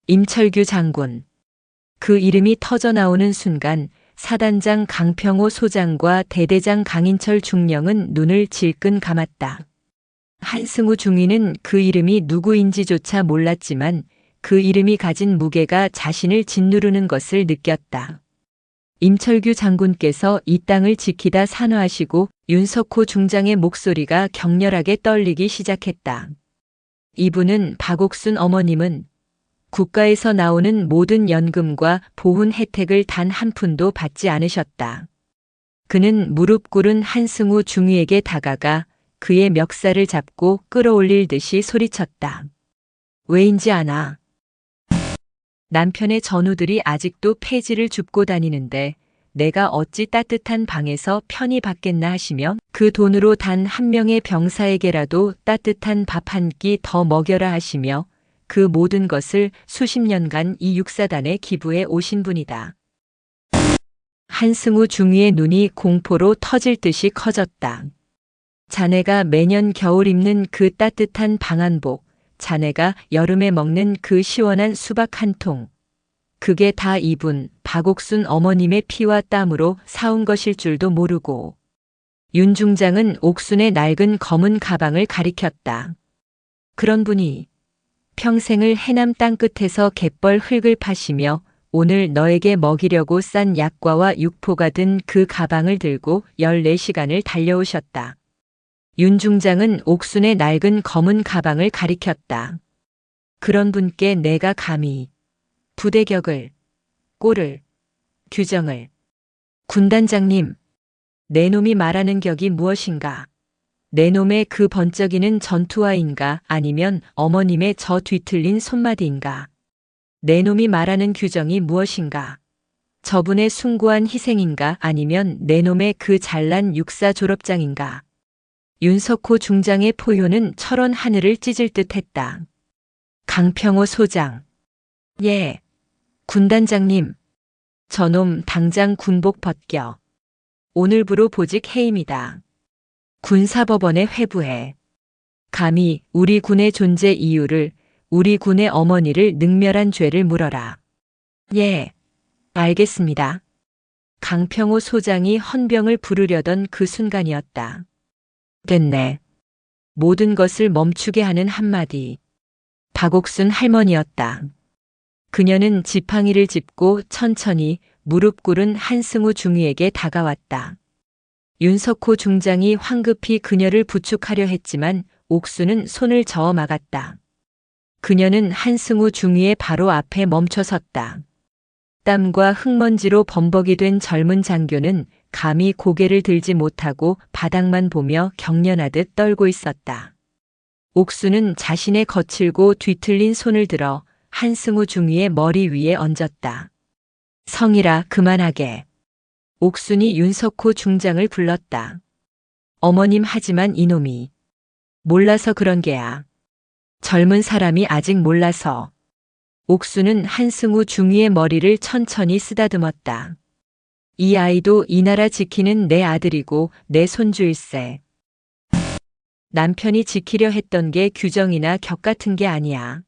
임철규 장군. 그 이름이 터져나오는 순간 사단장 강평호 소장과 대대장 강인철 중령은 눈을 질끈 감았다. 한승우 중위는 그 이름이 누구인지조차 몰랐지만 그 이름이 가진 무게가 자신을 짓누르는 것을 느꼈다. 임철규 장군께서 이 땅을 지키다 산화하시고 윤석호 중장의 목소리가 격렬하게 떨리기 시작했다. 이분은 박옥순 어머님은 국가에서 나오는 모든 연금과 보훈 혜택을 단 한 푼도 받지 않으셨다. 그는 무릎 꿇은 한승우 중위에게 다가가 그의 멱살을 잡고 끌어올릴 듯이 소리쳤다. 왜인지 아나? 남편의 전우들이 아직도 폐지를 줍고 다니는데 내가 어찌 따뜻한 방에서 편히 받겠나 하시며 그 돈으로 단 한 명의 병사에게라도 따뜻한 밥 한 끼 더 먹여라 하시며 그 모든 것을 수십 년간 이 육사단에 기부해 오신 분이다. 한승우 중위의 눈이 공포로 터질 듯이 커졌다. 자네가 매년 겨울 입는 그 따뜻한 방한복, 자네가 여름에 먹는 그 시원한 수박 한 통, 그게 다 이분 박옥순 어머님의 피와 땀으로 사온 것일 줄도 모르고. 윤 중장은 옥순의 낡은 검은 가방을 가리켰다. 그런 분이 평생을 해남 땅끝에서 갯벌 흙을 파시며 오늘 너에게 먹이려고 싼 약과와 육포가 든 그 가방을 들고 14시간을 달려오셨다. 윤 중장은 옥순의 낡은 검은 가방을 가리켰다. 그런 분께 내가 감히 부대격을, 꼴을, 규정을. 군단장님, 내 놈이 말하는 격이 무엇인가? 내 놈의 그 번쩍이는 전투화인가 아니면 어머님의 저 뒤틀린 손마디인가? 내 놈이 말하는 규정이 무엇인가? 저분의 숭고한 희생인가 아니면 내놈의 그 잘난 육사 졸업장인가. 윤석호 중장의 포효는 철원 하늘을 찢을 듯했다. 강평호 소장. 예. 군단장님. 저놈 당장 군복 벗겨. 오늘부로 보직 해임이다. 군사법원에 회부해. 감히 우리 군의 존재 이유를, 우리 군의 어머니를 능멸한 죄를 물어라. 예. 알겠습니다. 강평호 소장이 헌병을 부르려던 그 순간이었다. 됐네. 모든 것을 멈추게 하는 한마디. 박옥순 할머니였다. 그녀는 지팡이를 짚고 천천히 무릎 꿇은 한승우 중위에게 다가왔다. 윤석호 중장이 황급히 그녀를 부축하려 했지만 옥수는 손을 저어 막았다. 그녀는 한승우 중위의 바로 앞에 멈춰 섰다. 땀과 흙먼지로 범벅이 된 젊은 장교는 감히 고개를 들지 못하고 바닥만 보며 경련하듯 떨고 있었다. 옥수는 자신의 거칠고 뒤틀린 손을 들어 한승우 중위의 머리 위에 얹었다. 성이라 그만하게. 옥순이 윤석호 중장을 불렀다. 어머님 하지만 이놈이. 몰라서 그런 게야. 젊은 사람이 아직 몰라서. 옥수는 한승우 중위의 머리를 천천히 쓰다듬었다. 이 아이도 이 나라 지키는 내 아들이고 내 손주일세. 남편이 지키려 했던 게 규정이나 격 같은 게 아니야.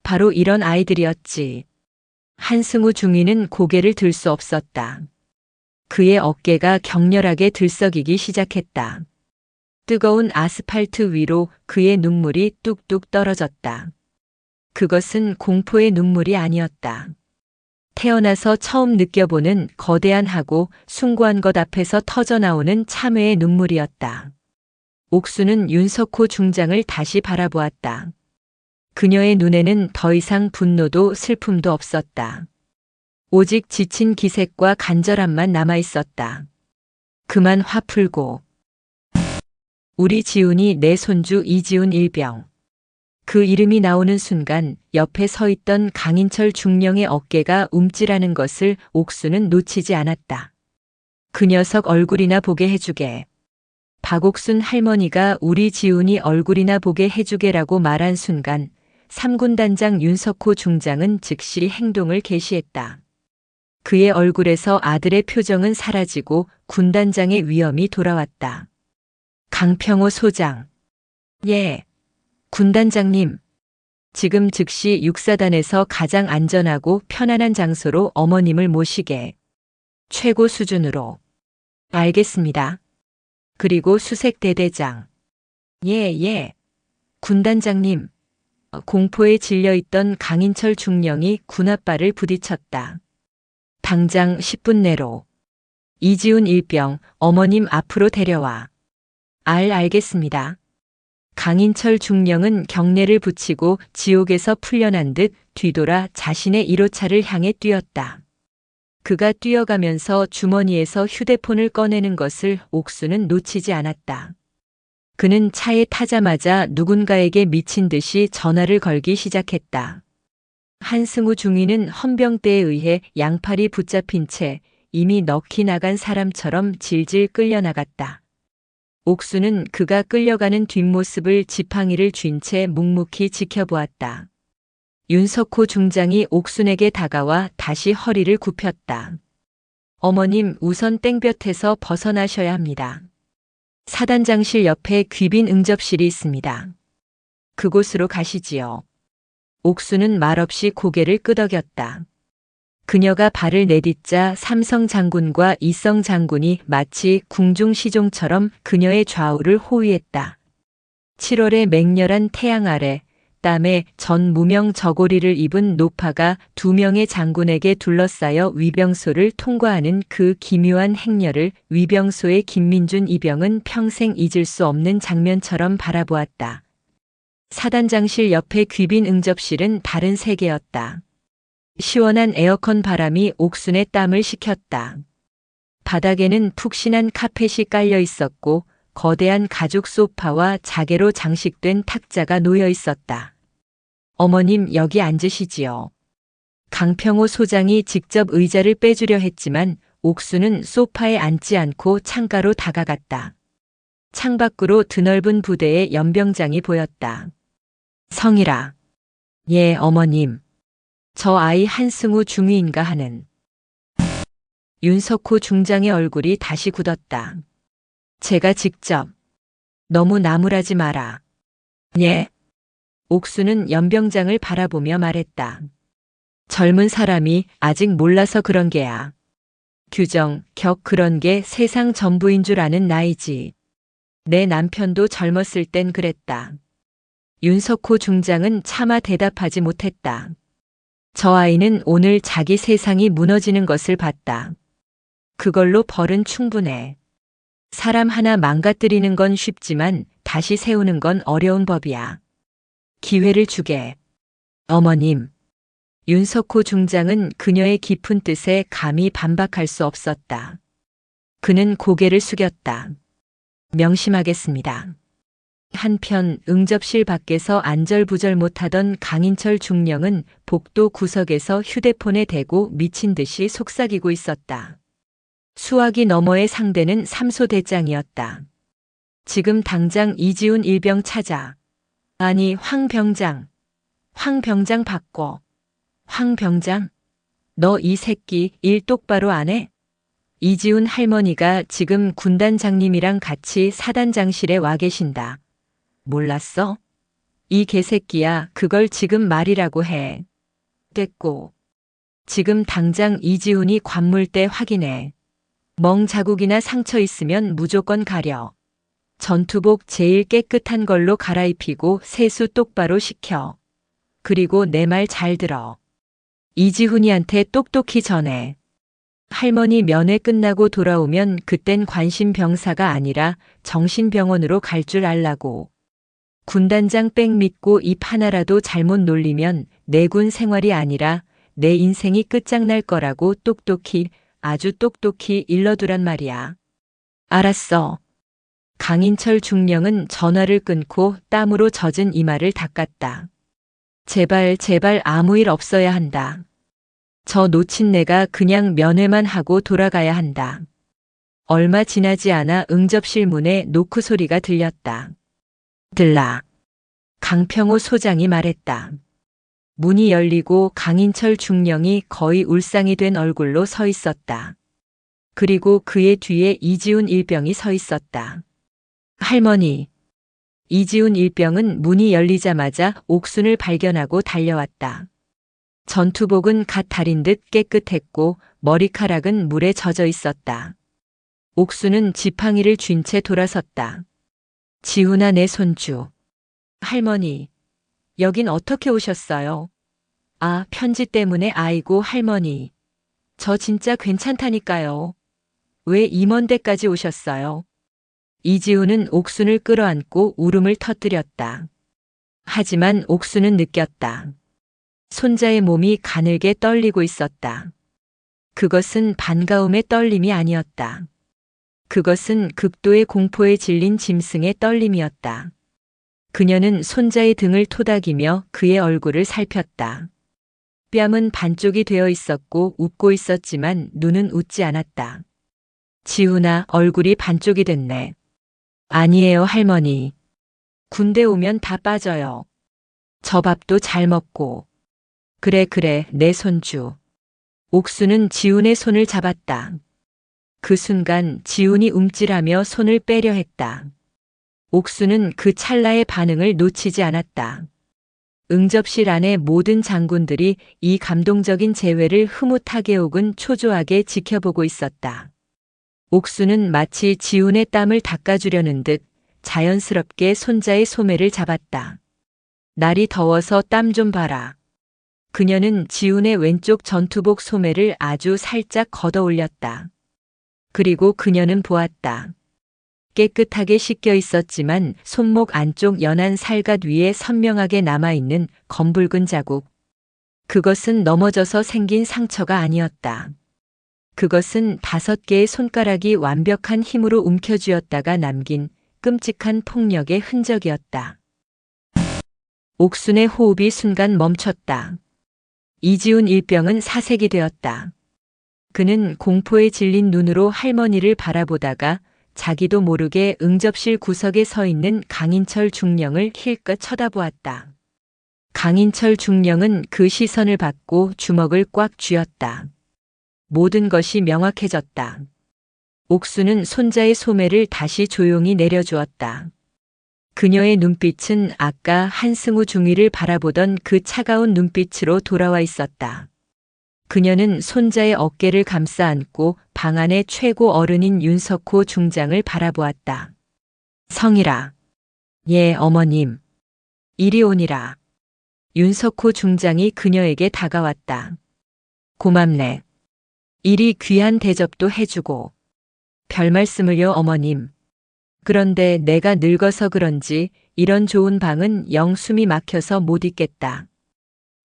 바로 이런 아이들이었지. 한승우 중위는 고개를 들 수 없었다. 그의 어깨가 격렬하게 들썩이기 시작했다. 뜨거운 아스팔트 위로 그의 눈물이 뚝뚝 떨어졌다. 그것은 공포의 눈물이 아니었다. 태어나서 처음 느껴보는 거대한하고 숭고한 것 앞에서 터져나오는 참회의 눈물이었다. 옥수는 윤석호 중장을 다시 바라보았다. 그녀의 눈에는 더 이상 분노도 슬픔도 없었다. 오직 지친 기색과 간절함만 남아있었다. 그만 화 풀고. 우리 지훈이 내 손주 이지훈 일병. 그 이름이 나오는 순간 옆에 서 있던 강인철 중령의 어깨가 움찔하는 것을 옥수는 놓치지 않았다. 그 녀석 얼굴이나 보게 해주게. 박옥순 할머니가 우리 지훈이 얼굴이나 보게 해주게라고 말한 순간 3군 단장 윤석호 중장은 즉시 행동을 개시했다. 그의 얼굴에서 아들의 표정은 사라지고 군단장의 위엄이 돌아왔다. 강평호 소장. 예. 군단장님. 지금 즉시 육사단에서 가장 안전하고 편안한 장소로 어머님을 모시게. 최고 수준으로. 알겠습니다. 그리고 수색대대장. 예. 군단장님. 공포에 질려있던 강인철 중령이 군홧발을 부딪혔다. 당장 10분 내로. 이지훈 일병 어머님 앞으로 데려와. 알겠습니다. 강인철 중령은 경례를 붙이고 지옥에서 풀려난 듯 뒤돌아 자신의 1호차를 향해 뛰었다. 그가 뛰어가면서 주머니에서 휴대폰을 꺼내는 것을 옥수는 놓치지 않았다. 그는 차에 타자마자 누군가에게 미친 듯이 전화를 걸기 시작했다. 한승우 중위는 헌병대에 의해 양팔이 붙잡힌 채 이미 넋이 나간 사람처럼 질질 끌려나갔다. 옥수는 그가 끌려가는 뒷모습을 지팡이를 쥔 채 묵묵히 지켜보았다. 윤석호 중장이 옥순에게 다가와 다시 허리를 굽혔다. 어머님 우선 땡볕에서 벗어나셔야 합니다. 사단장실 옆에 귀빈 응접실이 있습니다. 그곳으로 가시지요. 옥수는 말없이 고개를 끄덕였다. 그녀가 발을 내딛자 삼성 장군과 이성 장군이 마치 궁중시종처럼 그녀의 좌우를 호위했다. 7월의 맹렬한 태양 아래 땀에 전 무명 저고리를 입은 노파가 2명의 장군에게 둘러싸여 위병소를 통과하는 그 기묘한 행렬을 위병소의 김민준 이병은 평생 잊을 수 없는 장면처럼 바라보았다. 사단장실 옆의 귀빈 응접실은 다른 세계였다. 시원한 에어컨 바람이 옥순의 땀을 식혔다. 바닥에는 푹신한 카펫이 깔려 있었고 거대한 가죽 소파와 자개로 장식된 탁자가 놓여 있었다. 어머님 여기 앉으시지요. 강평호 소장이 직접 의자를 빼주려 했지만 옥수는 소파에 앉지 않고 창가로 다가갔다. 창밖으로 드넓은 부대의 연병장이 보였다. 성이라. 예, 어머님. 저 아이 한승우 중위인가 하는. 윤석호 중장의 얼굴이 다시 굳었다. 제가 직접. 너무 나무라지 마라. 예. 옥수는 연병장을 바라보며 말했다. 젊은 사람이 아직 몰라서 그런 게야. 규정, 격 그런 게 세상 전부인 줄 아는 나이지. 내 남편도 젊었을 땐 그랬다. 윤석호 중장은 차마 대답하지 못했다. 저 아이는 오늘 자기 세상이 무너지는 것을 봤다. 그걸로 벌은 충분해. 사람 하나 망가뜨리는 건 쉽지만 다시 세우는 건 어려운 법이야. 기회를 주게. 어머님. 윤석호 중장은 그녀의 깊은 뜻에 감히 반박할 수 없었다. 그는 고개를 숙였다. 명심하겠습니다. 한편 응접실 밖에서 안절부절 못하던 강인철 중령은 복도 구석에서 휴대폰에 대고 미친 듯이 속삭이고 있었다. 수화기 너머의 상대는 삼소대장이었다. 지금 당장 이지훈 일병 찾아. 아니 황 병장. 황 병장 바꿔. 황 병장? 너 이 새끼 일 똑바로 안 해? 이지훈 할머니가 지금 군단장님이랑 같이 사단장실에 와 계신다. 몰랐어? 이 개새끼야 그걸 지금 말이라고 해. 됐고. 지금 당장 이지훈이 관물대 확인해. 멍 자국이나 상처 있으면 무조건 가려. 전투복 제일 깨끗한 걸로 갈아입히고 세수 똑바로 시켜. 그리고 내 말 잘 들어. 이지훈이한테 똑똑히 전해. 할머니 면회 끝나고 돌아오면 그땐 관심병사가 아니라 정신병원으로 갈 줄 알라고. 군단장 백 믿고 입 하나라도 잘못 놀리면 내 군 생활이 아니라 내 인생이 끝장날 거라고 똑똑히 아주 똑똑히 일러두란 말이야. 알았어. 강인철 중령은 전화를 끊고 땀으로 젖은 이마를 닦았다. 제발 제발 아무 일 없어야 한다. 저 놓친 내가 그냥 면회만 하고 돌아가야 한다. 얼마 지나지 않아 응접실 문에 노크 소리가 들렸다. 들라. 강평호 소장이 말했다. 문이 열리고 강인철 중령이 거의 울상이 된 얼굴로 서 있었다. 그리고 그의 뒤에 이지훈 일병이 서 있었다. 할머니. 이지훈 일병은 문이 열리자마자 옥순을 발견하고 달려왔다. 전투복은 갓 달인 듯 깨끗했고 머리카락은 물에 젖어 있었다. 옥순은 지팡이를 쥔 채 돌아섰다. 지훈아 내 손주. 할머니. 여긴 어떻게 오셨어요? 아, 편지 때문에 아이고 할머니. 저 진짜 괜찮다니까요. 왜 이 먼 데까지 오셨어요? 이지훈은 옥순을 끌어안고 울음을 터뜨렸다. 하지만 옥순은 느꼈다. 손자의 몸이 가늘게 떨리고 있었다. 그것은 반가움의 떨림이 아니었다. 그것은 극도의 공포에 질린 짐승의 떨림이었다. 그녀는 손자의 등을 토닥이며 그의 얼굴을 살폈다. 뺨은 반쪽이 되어 있었고 웃고 있었지만 눈은 웃지 않았다. 지훈아, 얼굴이 반쪽이 됐네. 아니에요, 할머니. 군대 오면 다 빠져요. 저 밥도 잘 먹고. 그래, 내 손주. 옥수는 지훈의 손을 잡았다. 그 순간 지훈이 움찔하며 손을 빼려 했다. 옥수는 그 찰나의 반응을 놓치지 않았다. 응접실 안의 모든 장군들이 이 감동적인 재회를 흐뭇하게 혹은 초조하게 지켜보고 있었다. 옥수는 마치 지훈의 땀을 닦아주려는 듯 자연스럽게 손자의 소매를 잡았다. 날이 더워서 땀 좀 봐라. 그녀는 지훈의 왼쪽 전투복 소매를 아주 살짝 걷어 올렸다. 그리고 그녀는 보았다. 깨끗하게 씻겨 있었지만 손목 안쪽 연한 살갗 위에 선명하게 남아있는 검붉은 자국. 그것은 넘어져서 생긴 상처가 아니었다. 그것은 5개의 손가락이 완벽한 힘으로 움켜쥐었다가 남긴 끔찍한 폭력의 흔적이었다. 옥순의 호흡이 순간 멈췄다. 이지훈 일병은 사색이 되었다. 그는 공포에 질린 눈으로 할머니를 바라보다가 자기도 모르게 응접실 구석에 서 있는 강인철 중령을 힐끗 쳐다보았다. 강인철 중령은 그 시선을 받고 주먹을 꽉 쥐었다. 모든 것이 명확해졌다. 옥수는 손자의 소매를 다시 조용히 내려주었다. 그녀의 눈빛은 아까 한승우 중위를 바라보던 그 차가운 눈빛으로 돌아와 있었다. 그녀는 손자의 어깨를 감싸 안고 방 안의 최고 어른인 윤석호 중장을 바라보았다. 성이라. 예, 어머님. 이리 오니라. 윤석호 중장이 그녀에게 다가왔다. 고맙네. 이리 귀한 대접도 해주고. 별 말씀을요, 어머님. 그런데 내가 늙어서 그런지 이런 좋은 방은 영 숨이 막혀서 못 있겠다.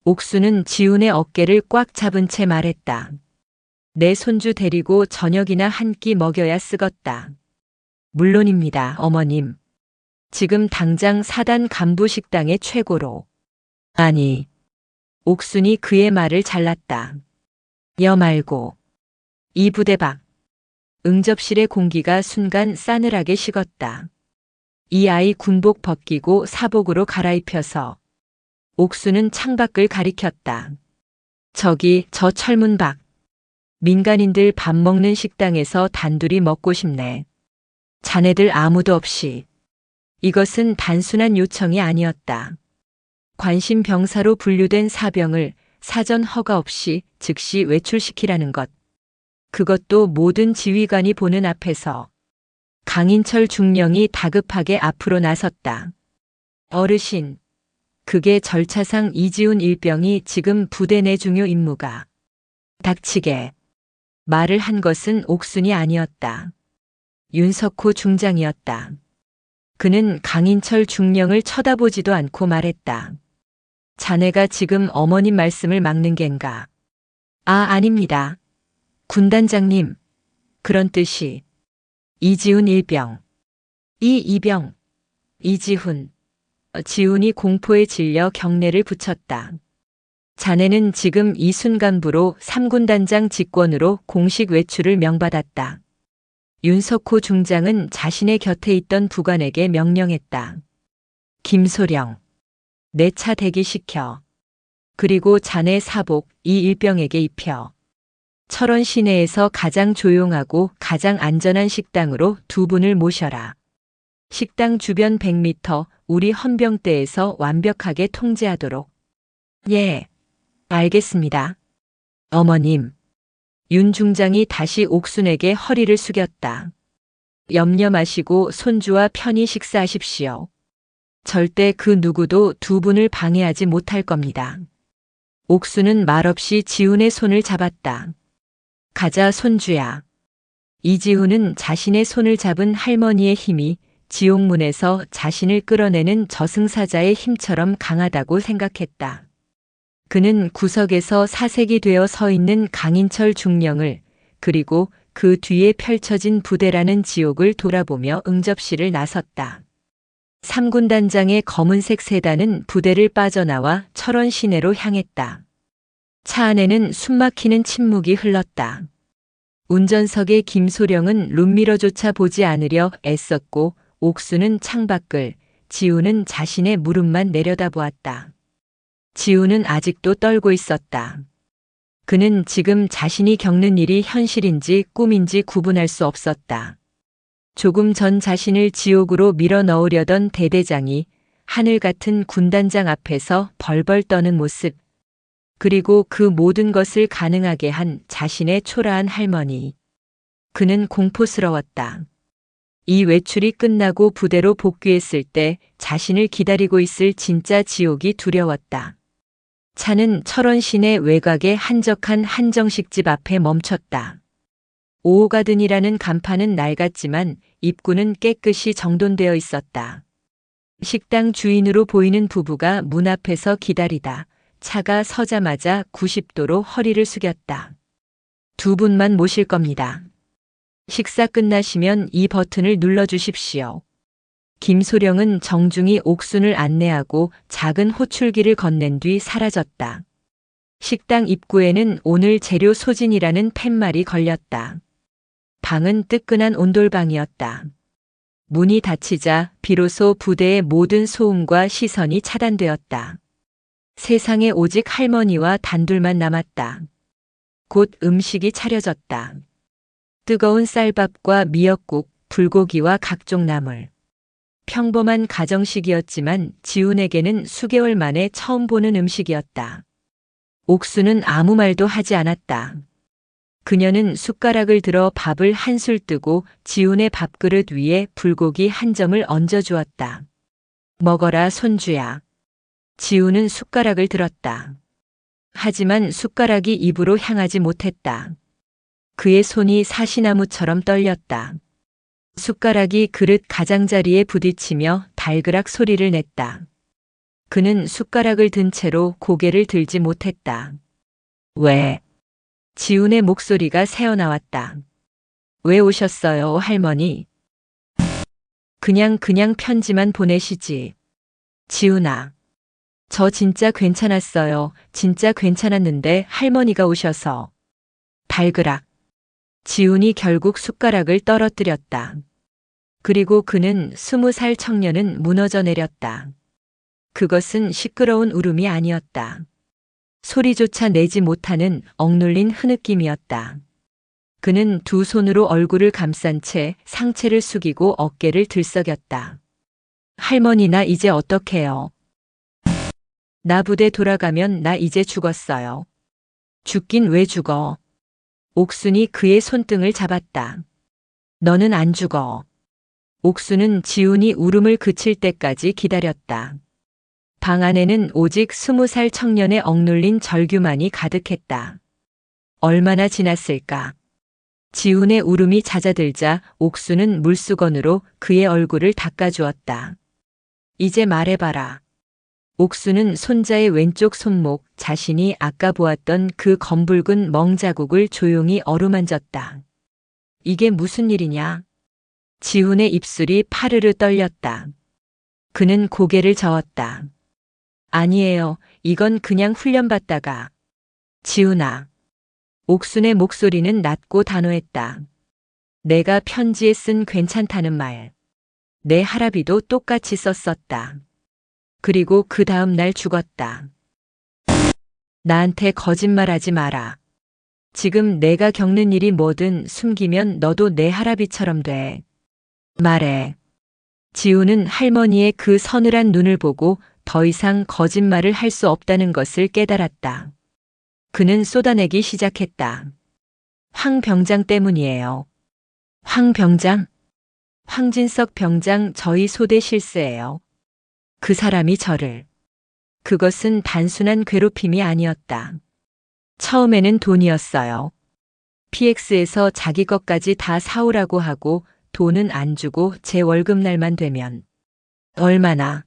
옥수는 지훈의 어깨를 꽉 잡은 채 말했다. 내 손주 데리고 저녁이나 한 끼 먹여야 쓰겄다. 물론입니다, 어머님. 지금 당장 사단 간부 식당의 최고로. 아니. 옥순이 그의 말을 잘랐다. 여 말고. 이 부대 밖. 응접실의 공기가 순간 싸늘하게 식었다. 이 아이 군복 벗기고 사복으로 갈아입혀서 옥수는 창밖을 가리켰다. 저기 저 철문 밖. 민간인들 밥 먹는 식당에서 단둘이 먹고 싶네. 자네들 아무도 없이. 이것은 단순한 요청이 아니었다. 관심 병사로 분류된 사병을 사전 허가 없이 즉시 외출시키라는 것. 그것도 모든 지휘관이 보는 앞에서. 강인철 중령이 다급하게 앞으로 나섰다. 어르신, 그게 절차상 이지훈 일병이 지금 부대 내 중요 임무가. 닥치게. 말을 한 것은 옥순이 아니었다. 윤석호 중장이었다. 그는 강인철 중령을 쳐다보지도 않고 말했다. 자네가 지금 어머님 말씀을 막는 겐가? 아, 아닙니다. 군단장님. 그런 뜻이. 이지훈 일병. 이 이병. 이지훈. 지훈이 공포에 질려 경례를 붙였다. 자네는 지금 이순간부로 3군단장 직권으로 공식 외출을 명받았다. 윤석호 중장은 자신의 곁에 있던 부관에게 명령했다. 김소령. 내 차 대기시켜. 그리고 자네 사복 이 일병에게 입혀. 철원 시내에서 가장 조용하고 가장 안전한 식당으로 두 분을 모셔라. 식당 주변 100m 우리 헌병대에서 완벽하게 통제하도록. 예, 알겠습니다. 어머님. 윤 중장이 다시 옥순에게 허리를 숙였다. 염려 마시고 손주와 편히 식사하십시오. 절대 그 누구도 두 분을 방해하지 못할 겁니다. 옥순은 말없이 지훈의 손을 잡았다. 가자, 손주야. 이지훈은 자신의 손을 잡은 할머니의 힘이 지옥문에서 자신을 끌어내는 저승사자의 힘처럼 강하다고 생각했다. 그는 구석에서 사색이 되어 서 있는 강인철 중령을, 그리고 그 뒤에 펼쳐진 부대라는 지옥을 돌아보며 응접실을 나섰다. 3군단장의 검은색 세단은 부대를 빠져나와 철원 시내로 향했다. 차 안에는 숨막히는 침묵이 흘렀다. 운전석의 김소령은 룸미러조차 보지 않으려 애썼고 옥수는 창밖을, 지우는 자신의 무릎만 내려다보았다. 지우는 아직도 떨고 있었다. 그는 지금 자신이 겪는 일이 현실인지 꿈인지 구분할 수 없었다. 조금 전 자신을 지옥으로 밀어 넣으려던 대대장이 하늘 같은 군단장 앞에서 벌벌 떠는 모습, 그리고 그 모든 것을 가능하게 한 자신의 초라한 할머니. 그는 공포스러웠다. 이 외출이 끝나고 부대로 복귀했을 때 자신을 기다리고 있을 진짜 지옥이 두려웠다. 차는 철원 시내 외곽의 한적한 한정식집 앞에 멈췄다. 오호가든이라는 간판은 낡았지만 입구는 깨끗이 정돈되어 있었다. 식당 주인으로 보이는 부부가 문 앞에서 기다리다 차가 서자마자 90도로 허리를 숙였다. 두 분만 모실 겁니다. 식사 끝나시면 이 버튼을 눌러주십시오. 김소령은 정중히 옥순을 안내하고 작은 호출기를 건넨 뒤 사라졌다. 식당 입구에는 오늘 재료 소진이라는 팻말이 걸렸다. 방은 뜨끈한 온돌방이었다. 문이 닫히자 비로소 부대의 모든 소음과 시선이 차단되었다. 세상에 오직 할머니와 단둘만 남았다. 곧 음식이 차려졌다. 뜨거운 쌀밥과 미역국, 불고기와 각종 나물. 평범한 가정식이었지만 지훈에게는 수개월 만에 처음 보는 음식이었다. 옥수는 아무 말도 하지 않았다. 그녀는 숟가락을 들어 밥을 한술 뜨고 지훈의 밥그릇 위에 불고기 한 점을 얹어 주었다. 먹어라, 손주야. 지훈은 숟가락을 들었다. 하지만 숟가락이 입으로 향하지 못했다. 그의 손이 사시나무처럼 떨렸다. 숟가락이 그릇 가장자리에 부딪히며 달그락 소리를 냈다. 그는 숟가락을 든 채로 고개를 들지 못했다. 왜? 지훈의 목소리가 새어나왔다. 왜 오셨어요, 할머니? 그냥 편지만 보내시지. 지훈아. 저 진짜 괜찮았어요. 진짜 괜찮았는데 할머니가 오셔서. 달그락. 지훈이 결국 숟가락을 떨어뜨렸다. 그리고 그는 20살 청년은 무너져 내렸다. 그것은 시끄러운 울음이 아니었다. 소리조차 내지 못하는 억눌린 흐느낌이었다. 그는 두 손으로 얼굴을 감싼 채 상체를 숙이고 어깨를 들썩였다. 할머니, 나 이제 어떡해요? 나 부대 돌아가면 나 이제 죽었어요. 죽긴 왜 죽어? 옥순이 그의 손등을 잡았다. 너는 안 죽어. 옥순은 지훈이 울음을 그칠 때까지 기다렸다. 방 안에는 오직 20살 청년의 억눌린 절규만이 가득했다. 얼마나 지났을까? 지훈의 울음이 잦아들자 옥수는 물수건으로 그의 얼굴을 닦아주었다. 이제 말해봐라. 옥수는 손자의 왼쪽 손목, 자신이 아까 보았던 그 검붉은 멍자국을 조용히 어루만졌다. 이게 무슨 일이냐? 지훈의 입술이 파르르 떨렸다. 그는 고개를 저었다. 아니에요. 이건 그냥 훈련받다가. 지훈아. 옥순의 목소리는 낮고 단호했다. 내가 편지에 쓴 괜찮다는 말. 내 할아비도 똑같이 썼었다. 그리고 그 다음 날 죽었다. 나한테 거짓말하지 마라. 지금 내가 겪는 일이 뭐든 숨기면 너도 내 할아비처럼 돼. 말해. 지훈은 할머니의 그 서늘한 눈을 보고 더 이상 거짓말을 할 수 없다는 것을 깨달았다. 그는 쏟아내기 시작했다. 황 병장 때문이에요. 황 병장? 황진석 병장, 저희 소대 실세예요. 그 사람이 저를. 그것은 단순한 괴롭힘이 아니었다. 처음에는 돈이었어요. PX에서 자기 것까지 다 사오라고 하고 돈은 안 주고 제 월급날만 되면. 얼마나?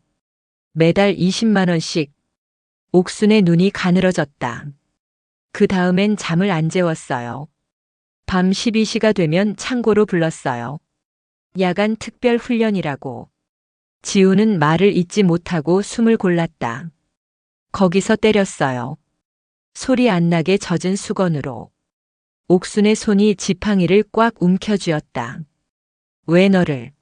매달 20만 원씩. 옥순의 눈이 가늘어졌다. 그 다음엔 잠을 안 재웠어요. 밤 12시가 되면 창고로 불렀어요. 야간 특별 훈련이라고. 지훈은 말을 잇지 못하고 숨을 골랐다. 거기서 때렸어요. 소리 안 나게 젖은 수건으로. 옥순의 손이 지팡이를 꽉 움켜쥐었다. 왜 너를?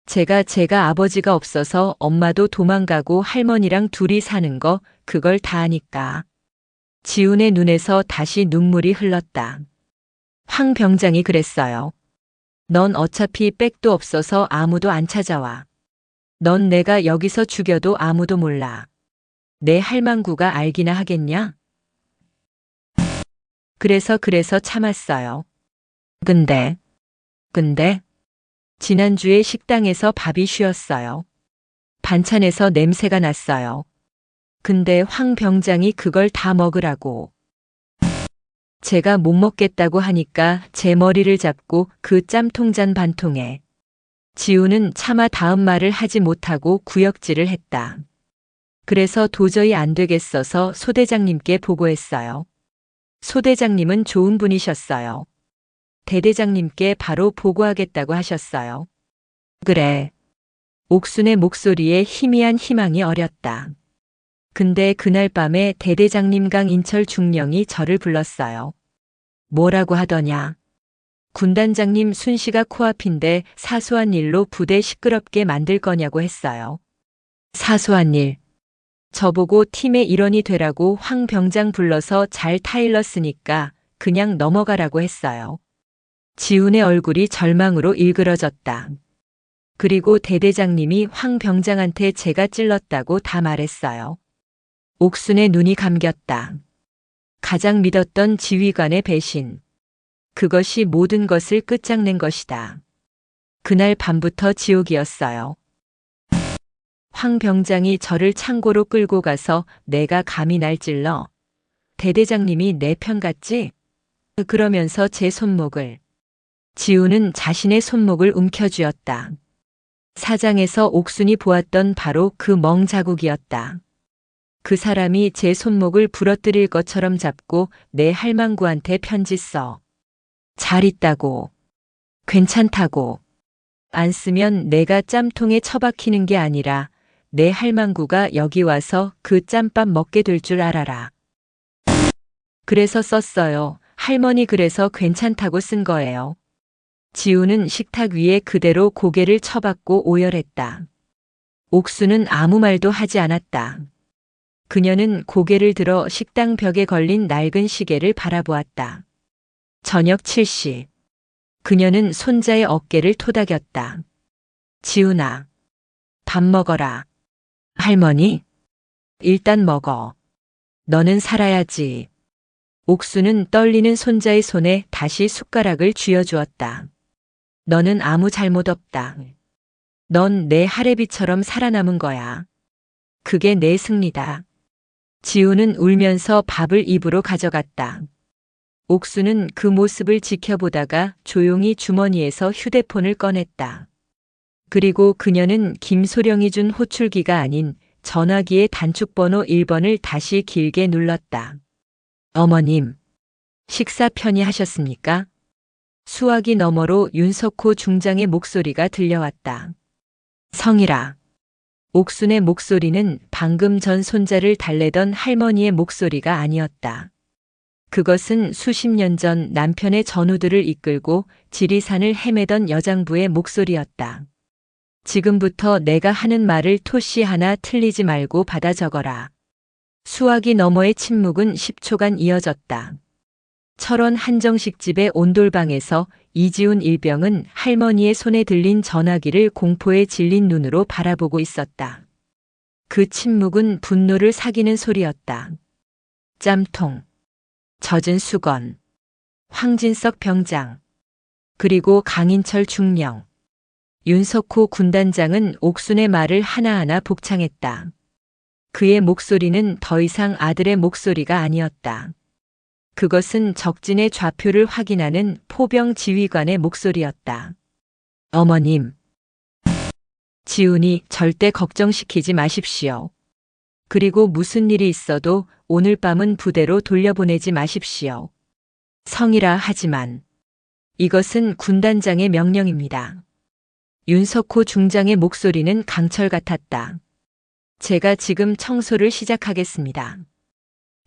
제가 아버지가 없어서 엄마도 도망가고 할머니랑 둘이 사는 거 그걸 다 아니까. 지훈의 눈에서 다시 눈물이 흘렀다. 황 병장이 그랬어요. 넌 어차피 백도 없어서 아무도 안 찾아와. 넌 내가 여기서 죽여도 아무도 몰라. 내 할망구가 알기나 하겠냐? 그래서 참았어요. 근데 지난주에 식당에서 밥이 쉬었어요. 반찬에서 냄새가 났어요. 근데 황 병장이 그걸 다 먹으라고. 제가 못 먹겠다고 하니까 제 머리를 잡고 그 짬통잔 반통에. 지훈은 차마 다음 말을 하지 못하고 구역질을 했다. 그래서 도저히 안 되겠어서 소대장님께 보고했어요. 소대장님은 좋은 분이셨어요. 대대장님께 바로 보고하겠다고 하셨어요. 그래. 옥순의 목소리에 희미한 희망이 어렸다. 근데 그날 밤에 대대장님 강인철 중령이 저를 불렀어요. 뭐라고 하더냐. 군단장님 순시가 코앞인데 사소한 일로 부대 시끄럽게 만들 거냐고 했어요. 사소한 일. 저보고 팀의 일원이 되라고 황 병장 불러서 잘 타일렀으니까 그냥 넘어가라고 했어요. 지훈의 얼굴이 절망으로 일그러졌다. 그리고 대대장님이 황 병장한테 제가 찔렀다고 다 말했어요. 옥순의 눈이 감겼다. 가장 믿었던 지휘관의 배신. 그것이 모든 것을 끝장낸 것이다. 그날 밤부터 지옥이었어요. 황 병장이 저를 창고로 끌고 가서 내가 감히 날 찔러. 대대장님이 내 편 같지? 그러면서 제 손목을. 지우는 자신의 손목을 움켜쥐었다. 사장에서 옥순이 보았던 바로 그 멍 자국이었다. 그 사람이 제 손목을 부러뜨릴 것처럼 잡고 내 할망구한테 편지 써. 잘 있다고. 괜찮다고. 안 쓰면 내가 짬통에 처박히는 게 아니라 내 할망구가 여기 와서 그 짬밥 먹게 될 줄 알아라. 그래서 썼어요. 할머니 그래서 괜찮다고 쓴 거예요. 지우는 식탁 위에 그대로 고개를 쳐박고 오열했다. 옥수는 아무 말도 하지 않았다. 그녀는 고개를 들어 식당 벽에 걸린 낡은 시계를 바라보았다. 저녁 7시. 그녀는 손자의 어깨를 토닥였다. 지훈아, 밥 먹어라. 할머니? 일단 먹어. 너는 살아야지. 옥수는 떨리는 손자의 손에 다시 숟가락을 쥐어주었다. 너는 아무 잘못 없다. 넌 내 할애비처럼 살아남은 거야. 그게 내 승리다. 지우는 울면서 밥을 입으로 가져갔다. 옥수는 그 모습을 지켜보다가 조용히 주머니에서 휴대폰을 꺼냈다. 그리고 그녀는 김소령이 준 호출기가 아닌 전화기의 단축번호 1번을 다시 길게 눌렀다. 어머님, 식사 편히 하셨습니까? 수화기 너머로 윤석호 중장의 목소리가 들려왔다. 성일아. 옥순의 목소리는 방금 전 손자를 달래던 할머니의 목소리가 아니었다. 그것은 수십 년 전 남편의 전우들을 이끌고 지리산을 헤매던 여장부의 목소리였다. 지금부터 내가 하는 말을 토시 하나 틀리지 말고 받아 적어라. 수화기 너머의 침묵은 10초간 이어졌다. 철원 한정식 집의 온돌방에서 이지훈 일병은 할머니의 손에 들린 전화기를 공포에 질린 눈으로 바라보고 있었다. 그 침묵은 분노를 사기는 소리였다. 짬통, 젖은 수건, 황진석 병장, 그리고 강인철 중령. 윤석호 군단장은 옥순의 말을 하나하나 복창했다. 그의 목소리는 더 이상 아들의 목소리가 아니었다. 그것은 적진의 좌표를 확인하는 포병 지휘관의 목소리였다. 어머님. 지훈이 절대 걱정시키지 마십시오. 그리고 무슨 일이 있어도 오늘 밤은 부대로 돌려보내지 마십시오. 성이라 하지만 이것은 군단장의 명령입니다. 윤석호 중장의 목소리는 강철 같았다. 제가 지금 청소를 시작하겠습니다.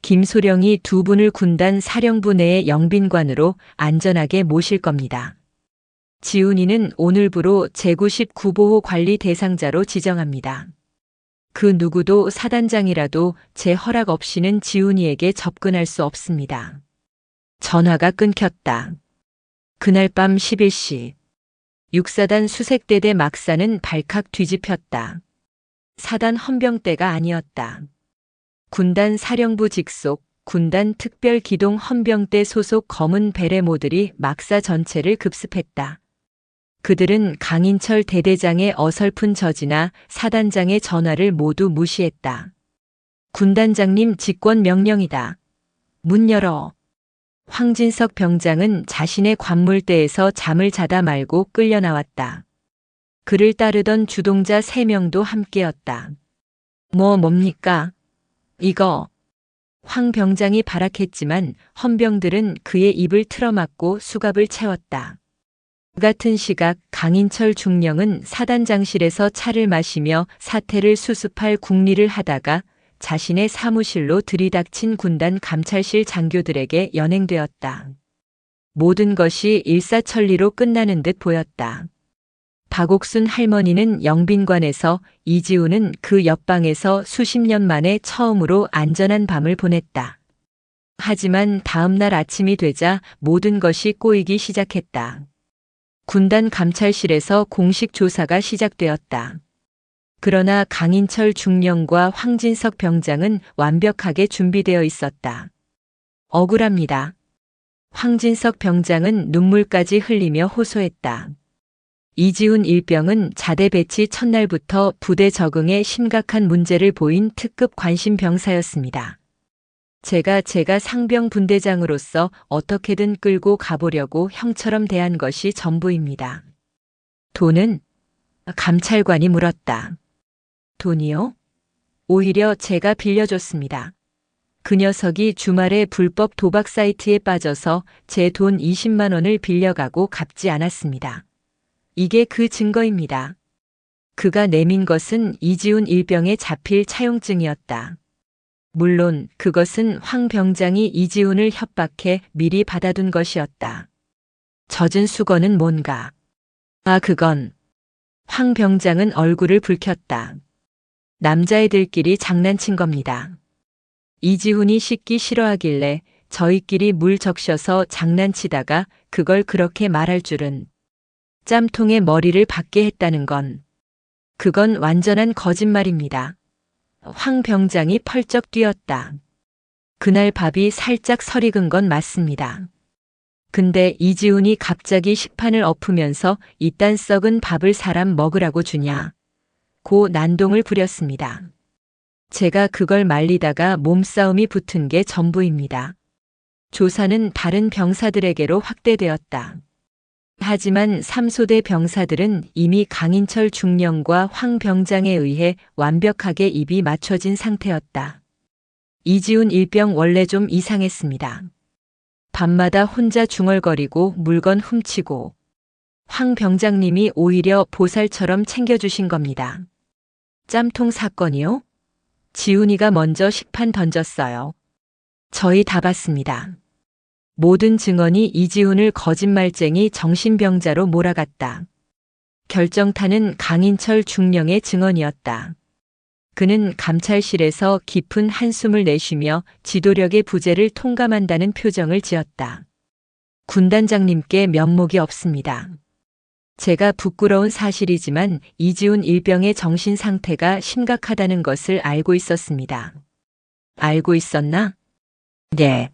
김소령이 두 분을 군단 사령부 내의 영빈관으로 안전하게 모실 겁니다. 지훈이는 오늘부로 제99보호 관리 대상자로 지정합니다. 그 누구도 사단장이라도 제 허락 없이는 지훈이에게 접근할 수 없습니다. 전화가 끊겼다. 그날 밤 11시. 육사단 수색대대 막사는 발칵 뒤집혔다. 사단 헌병대가 아니었다. 군단 사령부 직속 군단 특별기동 헌병대 소속 검은 베레모들이 막사 전체를 급습했다. 그들은 강인철 대대장의 어설픈 저지나 사단장의 전화를 모두 무시했다. 군단장님 직권 명령이다. 문 열어. 황진석 병장은 자신의 관물대에서 잠을 자다 말고 끌려 나왔다. 그를 따르던 주동자 3명도 함께였다. 뭡니까? 이거. 황 병장이 발악했지만 헌병들은 그의 입을 틀어막고 수갑을 채웠다. 그 같은 시각 강인철 중령은 사단장실에서 차를 마시며 사태를 수습할 궁리를 하다가 자신의 사무실로 들이닥친 군단 감찰실 장교들에게 연행되었다. 모든 것이 일사천리로 끝나는 듯 보였다. 박옥순 할머니는 영빈관에서, 이지훈은 그 옆방에서 수십 년 만에 처음으로 안전한 밤을 보냈다. 하지만 다음 날 아침이 되자 모든 것이 꼬이기 시작했다. 군단 감찰실에서 공식 조사가 시작되었다. 그러나 강인철 중령과 황진석 병장은 완벽하게 준비되어 있었다. 억울합니다. 황진석 병장은 눈물까지 흘리며 호소했다. 이지훈 일병은 자대 배치 첫날부터 부대 적응에 심각한 문제를 보인 특급 관심 병사였습니다. 제가 상병 분대장으로서 어떻게든 끌고 가보려고 형처럼 대한 것이 전부입니다. 돈은? 감찰관이 물었다. 돈이요? 오히려 제가 빌려줬습니다. 그 녀석이 주말에 불법 도박 사이트에 빠져서 제 돈 20만 원을 빌려가고 갚지 않았습니다. 이게 그 증거입니다. 그가 내민 것은 이지훈 일병의 자필 차용증이었다. 물론 그것은 황 병장이 이지훈을 협박해 미리 받아둔 것이었다. 젖은 수건은 뭔가? 그건. 황 병장은 얼굴을 붉혔다. 남자애들끼리 장난친 겁니다. 이지훈이 씻기 싫어하길래 저희끼리 물 적셔서 장난치다가 그걸 그렇게 말할 줄은. 짬통에 머리를 박게 했다는 건. 그건 완전한 거짓말입니다. 황 병장이 펄쩍 뛰었다. 그날 밥이 살짝 설익은 건 맞습니다. 근데 이지훈이 갑자기 식판을 엎으면서 이딴 썩은 밥을 사람 먹으라고 주냐. 고 난동을 부렸습니다. 제가 그걸 말리다가 몸싸움이 붙은 게 전부입니다. 조사는 다른 병사들에게로 확대되었다. 하지만 3소대 병사들은 이미 강인철 중령과 황 병장에 의해 완벽하게 입이 맞춰진 상태였다. 이지훈 일병 원래 좀 이상했습니다. 밤마다 혼자 중얼거리고 물건 훔치고, 황 병장님이 오히려 보살처럼 챙겨주신 겁니다. 짬통 사건이요? 지훈이가 먼저 식판 던졌어요. 저희 다 봤습니다. 모든 증언이 이지훈을 거짓말쟁이 정신병자로 몰아갔다. 결정타는 강인철 중령의 증언이었다. 그는 감찰실에서 깊은 한숨을 내쉬며 지도력의 부재를 통감한다는 표정을 지었다. 군단장님께 면목이 없습니다. 제가 부끄러운 사실이지만 이지훈 일병의 정신 상태가 심각하다는 것을 알고 있었습니다. 알고 있었나? 네.